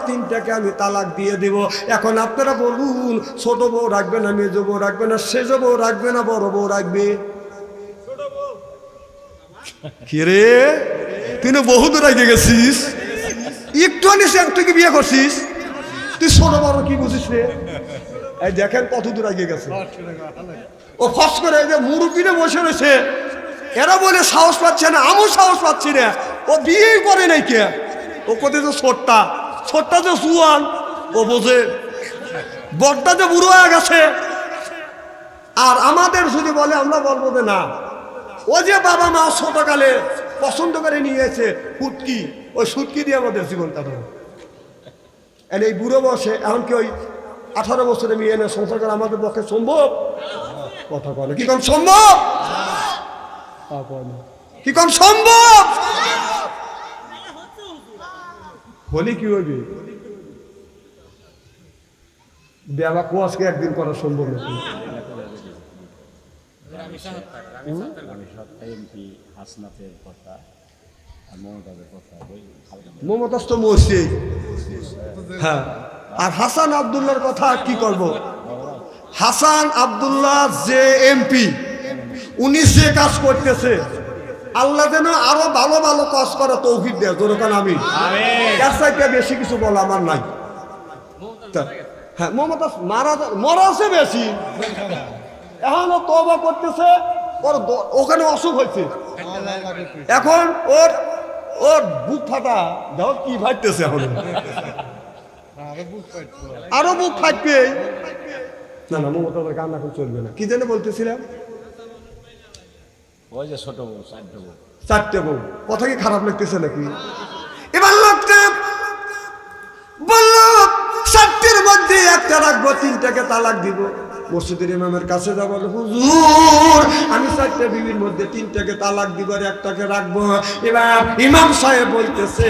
3টাকে আমি তালাক দিয়ে দেব। এখন আপনারা বলুন, ছোট বউ রাখবে না, মেজ বউ রাখবে না, সেজ বউ রাখবে না, বড় বউ রাখবে? কি রে, তুই না বহু দূর আগে গেছিস, একটু আনিস, একটু কি বিয়ে করছিস, তুই ছোট বড় কি বুঝিস রে? এই দেখেন কত দূর আগে গেছে। ও ফস করে এই যে মুরব্বীরা বসে রয়েছে, এরা বলে সাহস পাচ্ছে না, আমিও সাহস পাচ্ছি না। ও বিয়েই করে নাই কে? ও কোথায় যে ছোটটা যে জুয়ান, ও বোঝে, বড়টা যে বুড়ো হয়ে গেছে। আর আমাদের যদি বলে, আমরা বলবো যে না, ও যে বাবা মা ছোটকালে পছন্দ করে নিয়েছে সুটকি, ওই সুটকি দিয়ে আমাদের জীবন কাটাবো। এই বুড়ো বসে এখন কি ওই 18 বছরে মেয়ে এনে সংসার করা আমাদের পক্ষে সম্ভব? কথা বলে কি কোন সম্ভব? কি কোন সম্ভব? বলি কি হইবে? দেওয়া কোয়াশকে একদিন করা সম্ভব নাকি? মমতাজ তো মরছে, হ্যাঁ। আর হাসান আব্দুল্লাহর কথা কি করব? হাসান আব্দুল্লাহ যে এমপি, উনি যে কাজ করতেছে, আল্লাহ যেন আরো ভালো ভালো কাজ করা তৌফিক দেয়। যেরকম আমি এর চাইতে বেশি কিছু বলা আমার নাই। হ্যাঁ, মমতাজ মরা আছে বেশি, এখনো তওবা করতেছে, ওর ওখানে অসুখ হয়েছে, এখন ওর বুক ফাটা, দেখো কি ফাটতেছে, এখন আরো বুক ফাটবে। না না, মমতাজের কান্না এখন চলবে না। কি যেন বলতেছিলাম? ওই যে ছোট বউ, 4টে বউ, কথা কি খারাপ লাগতেছে নাকি? এবার লোকটা বললো, 4টের মধ্যে একটা রাখবো, 3টাকে তালাক দিব। মসজিদের ইমামের কাছে যা বলে, হুজুর আমি 4টে বিবির মধ্যে 3টাকে তালাক দিব আর একটাকে রাখবো। এবার ইমাম সাহেব বলতেছে,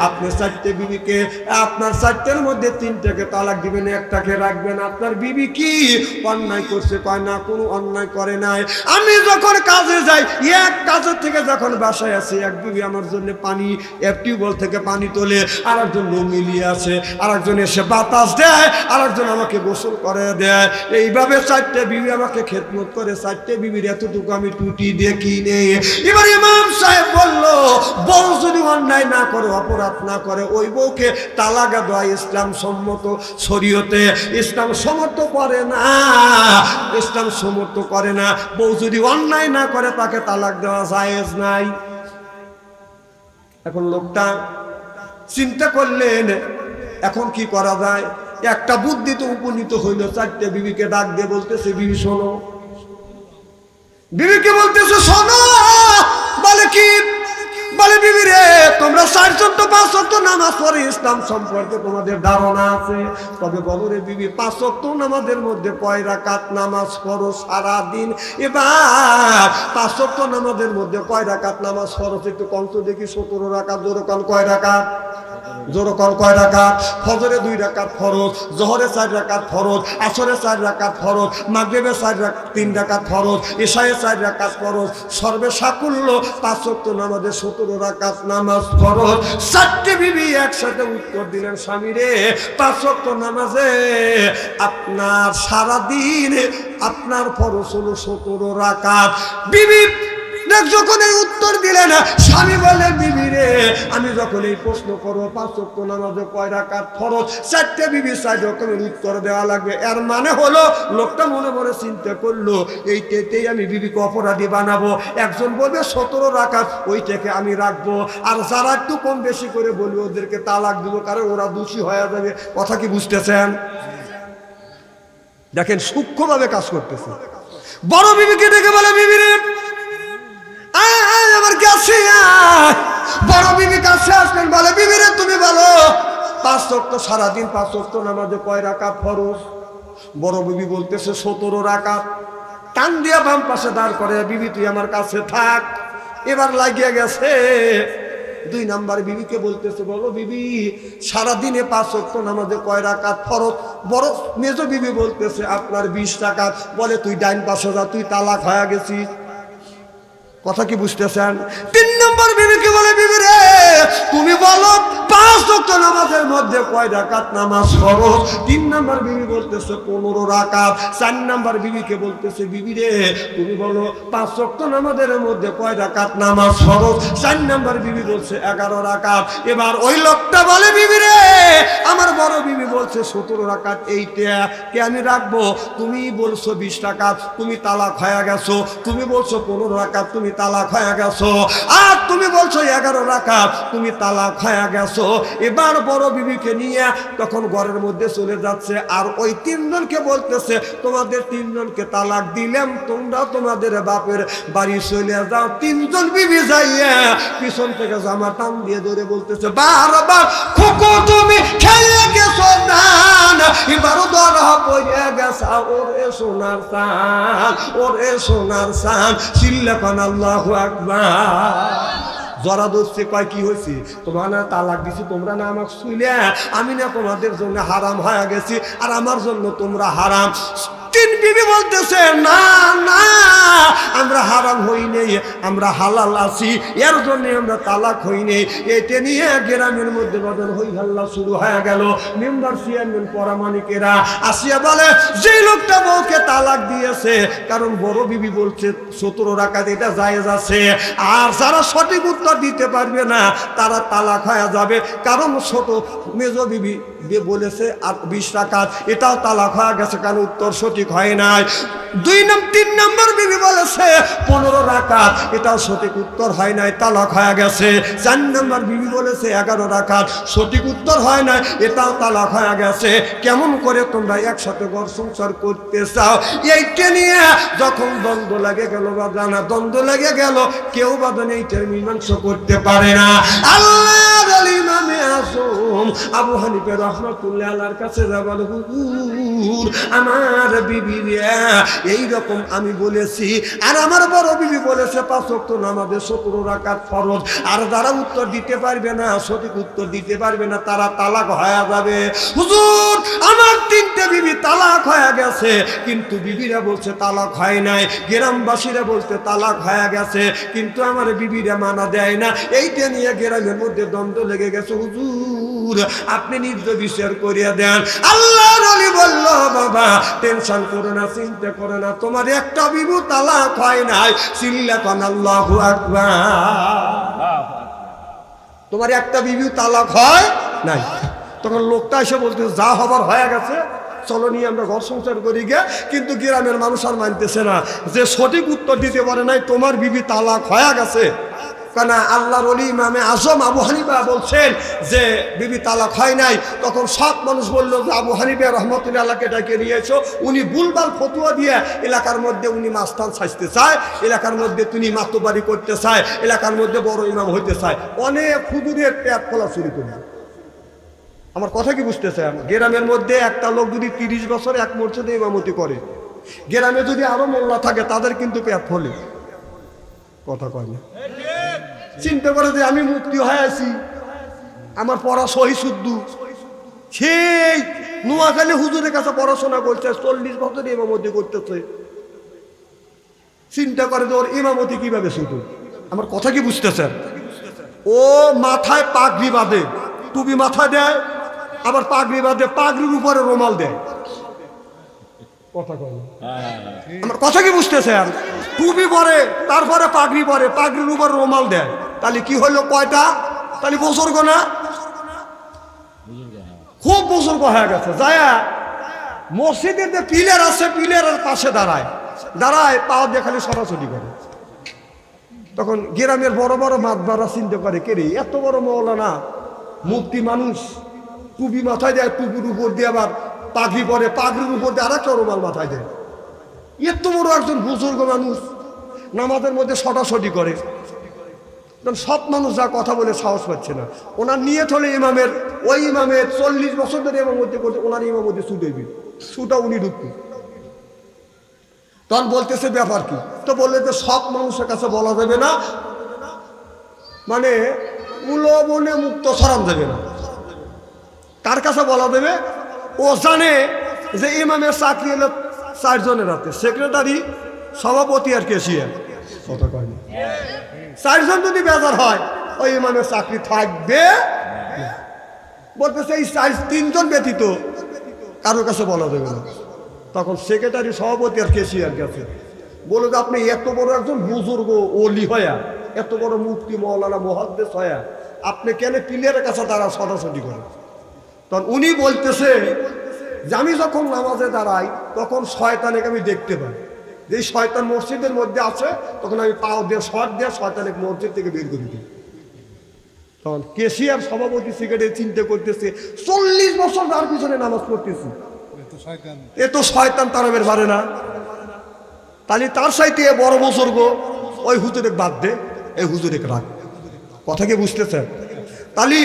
আপনি 4টে বিবিকে, আপনার 4টের মধ্যে 3টাকে তালাক দিবেন, একটাকে রাখবেন। আপনার বিবি কি অন্যায় করছে? কয় না, কোনো অন্যায় করে নাই। আমি যখন কাজে যাই, এক কাজের থেকে যখন বাসায় আসি, এক বিবি আমার জন্য পানি, এক টিউবওয়েল থেকে পানি তোলে, আর একজন মিলিয়ে আছে, আর একজন এসে বাতাস দেয়, আর একজন আমাকে গোসল করে দেয়। এইভাবে 4টে বিবি আমাকে খেদমত করে। 4টে বিবির এতটুকু আমি টুটি দেখি নেই। এবার ইমাম সাহেব বলল, বউ যদি অন্যায় না করে, অপরাধ না করে, ওই বউকে তালাক দেওয়া ইসলাম সম্মত। শরীয়তে ইসলাম সমর্থ করে না, ইসলাম সমর্থ করে না। বউ যদি অন্যায় না করে, তাকে তালাক দেওয়া জায়েজ নাই। এখন লোকটা চিন্তা করলেন, এখন কি করা যায়? একটা বুদ্ধি তো উপনীত হইল। 4টে বিবিকে ডাক দিয়ে বলতেছে, বিবি শোনো, বিবিকে বলতেছে শোনো। বলে কি? বলে বিবি রে, তোমরা 4 ওয়াক্ত 5 ওয়াক্ত নামাজ পড়ে, ইসলাম সম্পর্কে তোমাদের ধারণা আছে, তবে বলো রে বিবি, 5 ওয়াক্ত নামাজের মধ্যে কয় রাকাত নামাজ পড়ো সারা দিন? এবার 5 ওয়াক্ত নামাজের মধ্যে কয় রাকাত নামাজ পড়ো? একটু কম তো দেখি। 17 রাকাত। যেরকম কয় রাকাত? জোরকল কয় রাকাত? ফজরে 2 রাকাত ফরজ, জোহরে 4 রাকাত ফরজ, আসরে 4 রাকাত ফরজ, মাগরিবে 3 রাকাত ফরজ, ইশায়ে 4 রাকাত ফরজ, সর্বে সাকুল্য 5 ওয়াক্ত নামাজে 17 রাকাত নামাজ ফরজ। 4টে বিবি একসাথে উত্তর দিলেন, স্বামী রে 5 ওয়াক্ত নামাজে আপনার সারা দিন আপনার ফরজ হলো 17 রাকাত। বিবি যখন এই উত্তর দিলেন, স্বামী বলে, বিবি রে আমি যখন এই প্রশ্ন করবো 5 ওয়াক্ত নামাজে কয় রাকাত ফরজ, 4টে বিবি 4 রকমের উত্তর দেওয়া লাগবে। এর মানে হলো লোকটা মনে মনে চিন্তা করলো এইটাতেই আমি বিবিকে অপরাধী বানাবো। একজন বলবে 17 রাকাত, ওইটাকে আমি রাখবো, আর যারা একটু কম বেশি করে বলবে ওদেরকে তালাক দিব, কারণ ওরা দোষী হয়ে যাবে। কথা কি বুঝতেছেন? দেখেন সূক্ষ্মভাবে কাজ করতেছে। বড় বিবিকে ডেকে বলে, বিবি রে আমার কাছে বড় বিবি কাছে আসলেন, বলে, বিবি রে তুমি বলো 5 ওয়াক্ত সারাদিন 5 ওয়াক্ত নামাজে কয় রাকাত ফরজ? বড় বিবি বলতেছে 17 রাকাত। টান দিয়া বাম পাশে দাঁড় করে, বিবি তুই আমার কাছে থাক। এবার লাগিয়ে গেছে। 2 নাম্বার বিবিকে বলতেছে, বলো বিবি সারাদিনে 5 ওয়াক্ত নামাজে কয় রাকাত ফরজ? বড় মেজো বিবি বলতেছে আপনার 20 রাকাত। বলে তুই ডাইন পাশে যা, তুই তালাক হয়ে গেছিস। কথা কি বুঝতেছেন? 3 নম্বর বিবিকে বলে, বিবি রে তুমি বলো 5 ওয়াক্ত নামাজের মধ্যে কয় রাকাত নামাজ ফরজ? 3 নম্বর বিবি বলতেছে 15 রাকাত। 4 নম্বর বিবিকে বলতেছে, বিবি রে তুমি বলো 5 ওয়াক্ত নামাজের মধ্যে কয় রাকাত নামাজ ফরজ? 4 নম্বর বিবি বলছে 11 রাকাত। এবার ওই লোকটা বলে, বিবি রে আমার বড় বিবি বলছে 17 রাকাত, এইটা কে আমি রাখবো? তুমি বলছো 20 রাকাত, তুমি তালাক হয়ে গেছো। তুমি বলছো 15 রাকাত, তুমি তালাক হয়ে গেছো। আর তুমি বলছো 11 রাকাত, তুমি তালাক হয়ে গেছো। এবার বড় বিবিকে নিয়ে তখন ঘরের মধ্যে চলে যাচ্ছে, আর ওই 3 জনকে বলতেছে, তোমাদের 3 জনকে তালাক দিলাম, তোমরা তোমাদের বাপের বাড়ি চলে যাও। 3 জন বিবি যাইয়া পিছন থেকে জামা টান দিয়ে ধরে বলতেছে, বারবার খোকো তুমি খেলে গেছো দান, এবার ধরা পড়ে গেছা ওরে সোনার চান, ওরে সোনার চান। চিল্লাপান আল্লাহু আকবার। জরা দোষে কয় কি হয়েছে? তোমরা না তালাক দিছি, তোমরা না আমাকে শুইলে, আমি না তোমাদের জন্য হারাম হয়ে গেছি, আর আমার জন্য তোমরা হারাম। 3 বিবি বলতেছে, না না আমরা হারাম হই নেই, আমরা হালাল আছি, এর জন্য আমরা তালাক হই নেই। এটা নিয়ে গ্রামের মধ্যে বদল হই হাল্লা শুরু হয়ে গেল। মেম্বার চেয়ারম্যান পরামানিকেরা আসিয়া বলে, যে লোকটা বউকে তালাক দিয়েছে, কারণ বড় বিবি বলছে 17 রাকাত, এটা জায়েজ আছে, আর যারা সঠিক উত্তর দিতে পারবে না তারা তালাক হয়ে যাবে, কারণ ছোট মেজো বিবি বলেছে আর 20 রাকাত, এটাও তালাক হয়ে গেছে, কারণ উত্তর সঠিক হয় নাই। 3 নম্বর বিবি বলেছে 15 রাকাত, এটাও সঠিক উত্তর হয় নাই, তালাক হয়ে গেছে। 4 নম্বর বিবি বলেছে 11 রাকাত, সঠিক উত্তর হয় নাই, এটাও তালাক হয়ে গেছে। কেমন করে তোমরা একসাথে ঘর সংসার করতে চাও? এইটা নিয়ে যখন দ্বন্দ্ব লাগে গেল, বা জানা দ্বন্দ্ব লেগে গেল, কেউ বাদনে এইটার মীমাংসা করতে পারে না। আল্লাহর ইমামে আযম আবু হানিফা রাহমাতুল্লাহ আলাইহির কাছে যাবেন, হুজুর আমার বিবি এইরকম আমি বলেছি, আর আমার বড় বিবি বলেছে 5 ওয়াক্ত নামাজে 17 রাকাত ফরজ, আর যারা উত্তর দিতে পারবে না, সঠিক উত্তর দিতে পারবে না, তারা তালাক হয়ে যাবে। হুজুর আমার 3টে বিবি তালাক হয়ে গেছে, কিন্তু বিবিরা বলছে তালাক হয় নাই, গ্রামবাসীরা বলছে তালাক হয়ে গেছে, কিন্তু আমার বিবিরা মানা দেয় না। এইটা নিয়ে গ্রামের মধ্যে দ্বন্দ্ব লেগে গেছে। হুজুর আপনি নিজ বিচার করিয়া দেন। আল্লাহর ওলি বলল, বাবা টেনশন করো না, চিন্তা করো না, তোমার একটা বিবি তালাক হয় নাই। চিল্লাপান আল্লাহু আকবার। তোমার একটা বিবি তালাক হয় নাই। তখন লোকটা এসে বলতে, যা হবার হয়ে গেছে, চলো নিয়ে আমরা ঘর সংসার করি গে। কিন্তু গ্রামের মানুষ আর মানতেছে না, যে সঠিক উত্তর দিতে পারে নাই, তোমার বিবি তালাক হয়ে গেছে। কেন? আল্লাহর ওলি ইমামে আযম আবু হানিফা বলছেন যে বিবি তালাক হয় নাই। তখন সব মানুষ বলল যে আবু হানিফা রহমতুল্লাহ আল্লাহকে ডেকে নিয়েছো, উনি ভুলভাল ফতুয়া দিয়ে এলাকার মধ্যে উনি মাস্তান সাজতে চায়, এলাকার মধ্যে তিনি মাতবাড়ি করতে চায়, এলাকার মধ্যে বড় ইমাম হইতে চায়, অনেক হুজুরের পেট খোলা শুরু করবে। আমার কথা কি বুঝতেছেন? গ্রামের মধ্যে একটা লোক যদি 30 বছর এক মসজিদে ইমামতি করে, গ্রামে যদি আরো মোল্লা থাকে, তাদের কিন্তু পেট ফলে। কথা কয় না? চিন্তা করে যে আমি মুক্তি হয়ে আছি, আমার পড়া সহি শুদ্ধ, সেই নোয়াখালী হুজুরের কাছে পড়াশোনা করছে, 40 বছর ইমামতি করতেছে। চিন্তা করে যে ওর ইমামতি কিভাবে শুধু। আমার কথা কি বুঝতেছেন? ও মাথায় পাগড়ি বাঁধে, টুপি মাথায় দেয়, আবার পাগড়ি বাঁধে, পাগড়ির উপরে রুমাল দেয়। কথা কয় না? আমার কথা কি বুঝতেছেন? টুপি পরে, তারপরে পাগড়ি পরে, পাগড়ির উপরে রুমাল দেয়। তাহলে কি হলো কয়টা? তাহলে বুজুর্গ না? খুব বুজুর্গ হয়ে গেছে। যায়া মসজিদের যে পিলার আছে, পিলারের পাশে দাঁড়ায়, দাঁড়ায় পা দিয়ে খালি সরাসরি করে। তখন গ্রামের বড় বড় মাতবারা চিন্তা করে, কে রে এত বড় মৌলানা মুফতি মানুষ, টুপি মাথায় দেয়, টুপির উপর দিয়ে আবার পাগড়ি পরে, পাগড়ির উপর দিয়ে আরেকটা রুমাল মাথায় দেয়। এত বড় একজন বুজুর্গ মানুষ নামাজের মধ্যে সটাসটি করে। সব মানুষ যা কথা বলে সাহস পাচ্ছে না। ওনার নিয়ত হলে ইমামের, ওই ইমামের 40 বছর ধরে ইমামতি করতে, ওনার ইমামতি ছুটে ছুটা উনি ঢুকবে। তখন বলতেছে ব্যাপার কি? তো বললে যে সব মানুষের কাছে বলা যাবে না, মানে উলবনে মুক্ত সরাম যাবে না। কার কাছে বলা দেবে? ও জানে যে ইমামের চাকরি হলো 4 জনের হাতে, সেক্রেটারি, সভাপতি আর ক্যাশিয়ার। কথা কয় না? 4 জন যদি বেজার হয়, ওই ইমামের চাকরি থাকবে। বলতেছে এই 3 জন ব্যতীত কারোর কাছে বলা যাবে না। তখন সেক্রেটারি, সভাপতি আর ক্যাশিয়ার গেছে, বলে যে আপনি এত বড় একজন বুজুর্গ ওলি হয়া, এত বড় মুফতি মৌলানা মুহাদ্দিস হয়া, আপনি কেন পিলারের কাছে তারা সরাসরি করে? তখন উনি বলতেছে যে আমি যখন নামাজে দাঁড়াই তখন শয়তানকে আমি দেখতে পাই, যে শয়তান মসজিদের মধ্যে আছে, তখন আমি পাও দিয়ে শট দিয়ে শয়তানকে মসজিদ থেকে বের করে দিই। তখন কেশিয়ার, সভাপতি, সেক্রেটারি চিন্তা করতেছে 40 বছর তার পিছনে নামাজ পড়তেছি, এ তো শয়তান তারা বের পারে না। তাহলে তার সাইতে বড় বুজুর্গ ওই হুজুরে বাদ দে, এই হুজুরে রাখ। কথা কি বুঝতেছেন? তাহলে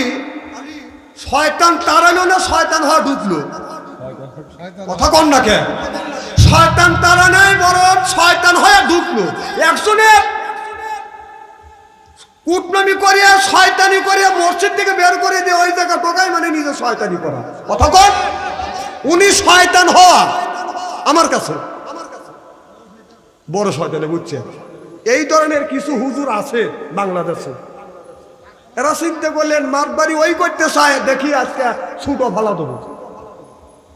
শয়তান তাড়ালো না, শয়তান হওয়া ঢুকলো? কথা কন না কেন? শয়তান তারা নাই, বরং শয়তান হয়ে ঢুকলো। একজনের কুটনামি করিয়া, শয়তানি করিয়া মসজিদ থেকে বের করে দিয়ে ওই জায়গা টোকাই, মানে নিজে শয়তানি করা। কথা কন? উনি শয়তান হওয়া আমার কাছে বড় শয়তানে, বুঝছেন? এই ধরনের কিছু হুজুর আছে বাংলাদেশে। এরা চিন্তা করলেন মাতবাড়ি ওই করতে চায়, দেখি আজকে ছুটো ভালা দেবো।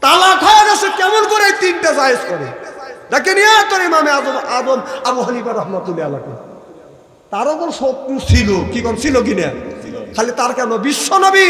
তালাক হয়ে গেছে, কেমন করে 3টা জায়েজ করে? দেখে নিয়ে তোর ইমামে আদম আবু হানিফা রহমাতুল্লাহ আলাইহি, তার ওপর শত্রু ছিল, কি কোন ছিল কিনা? খালি তার কেন? বিশ্ব নবী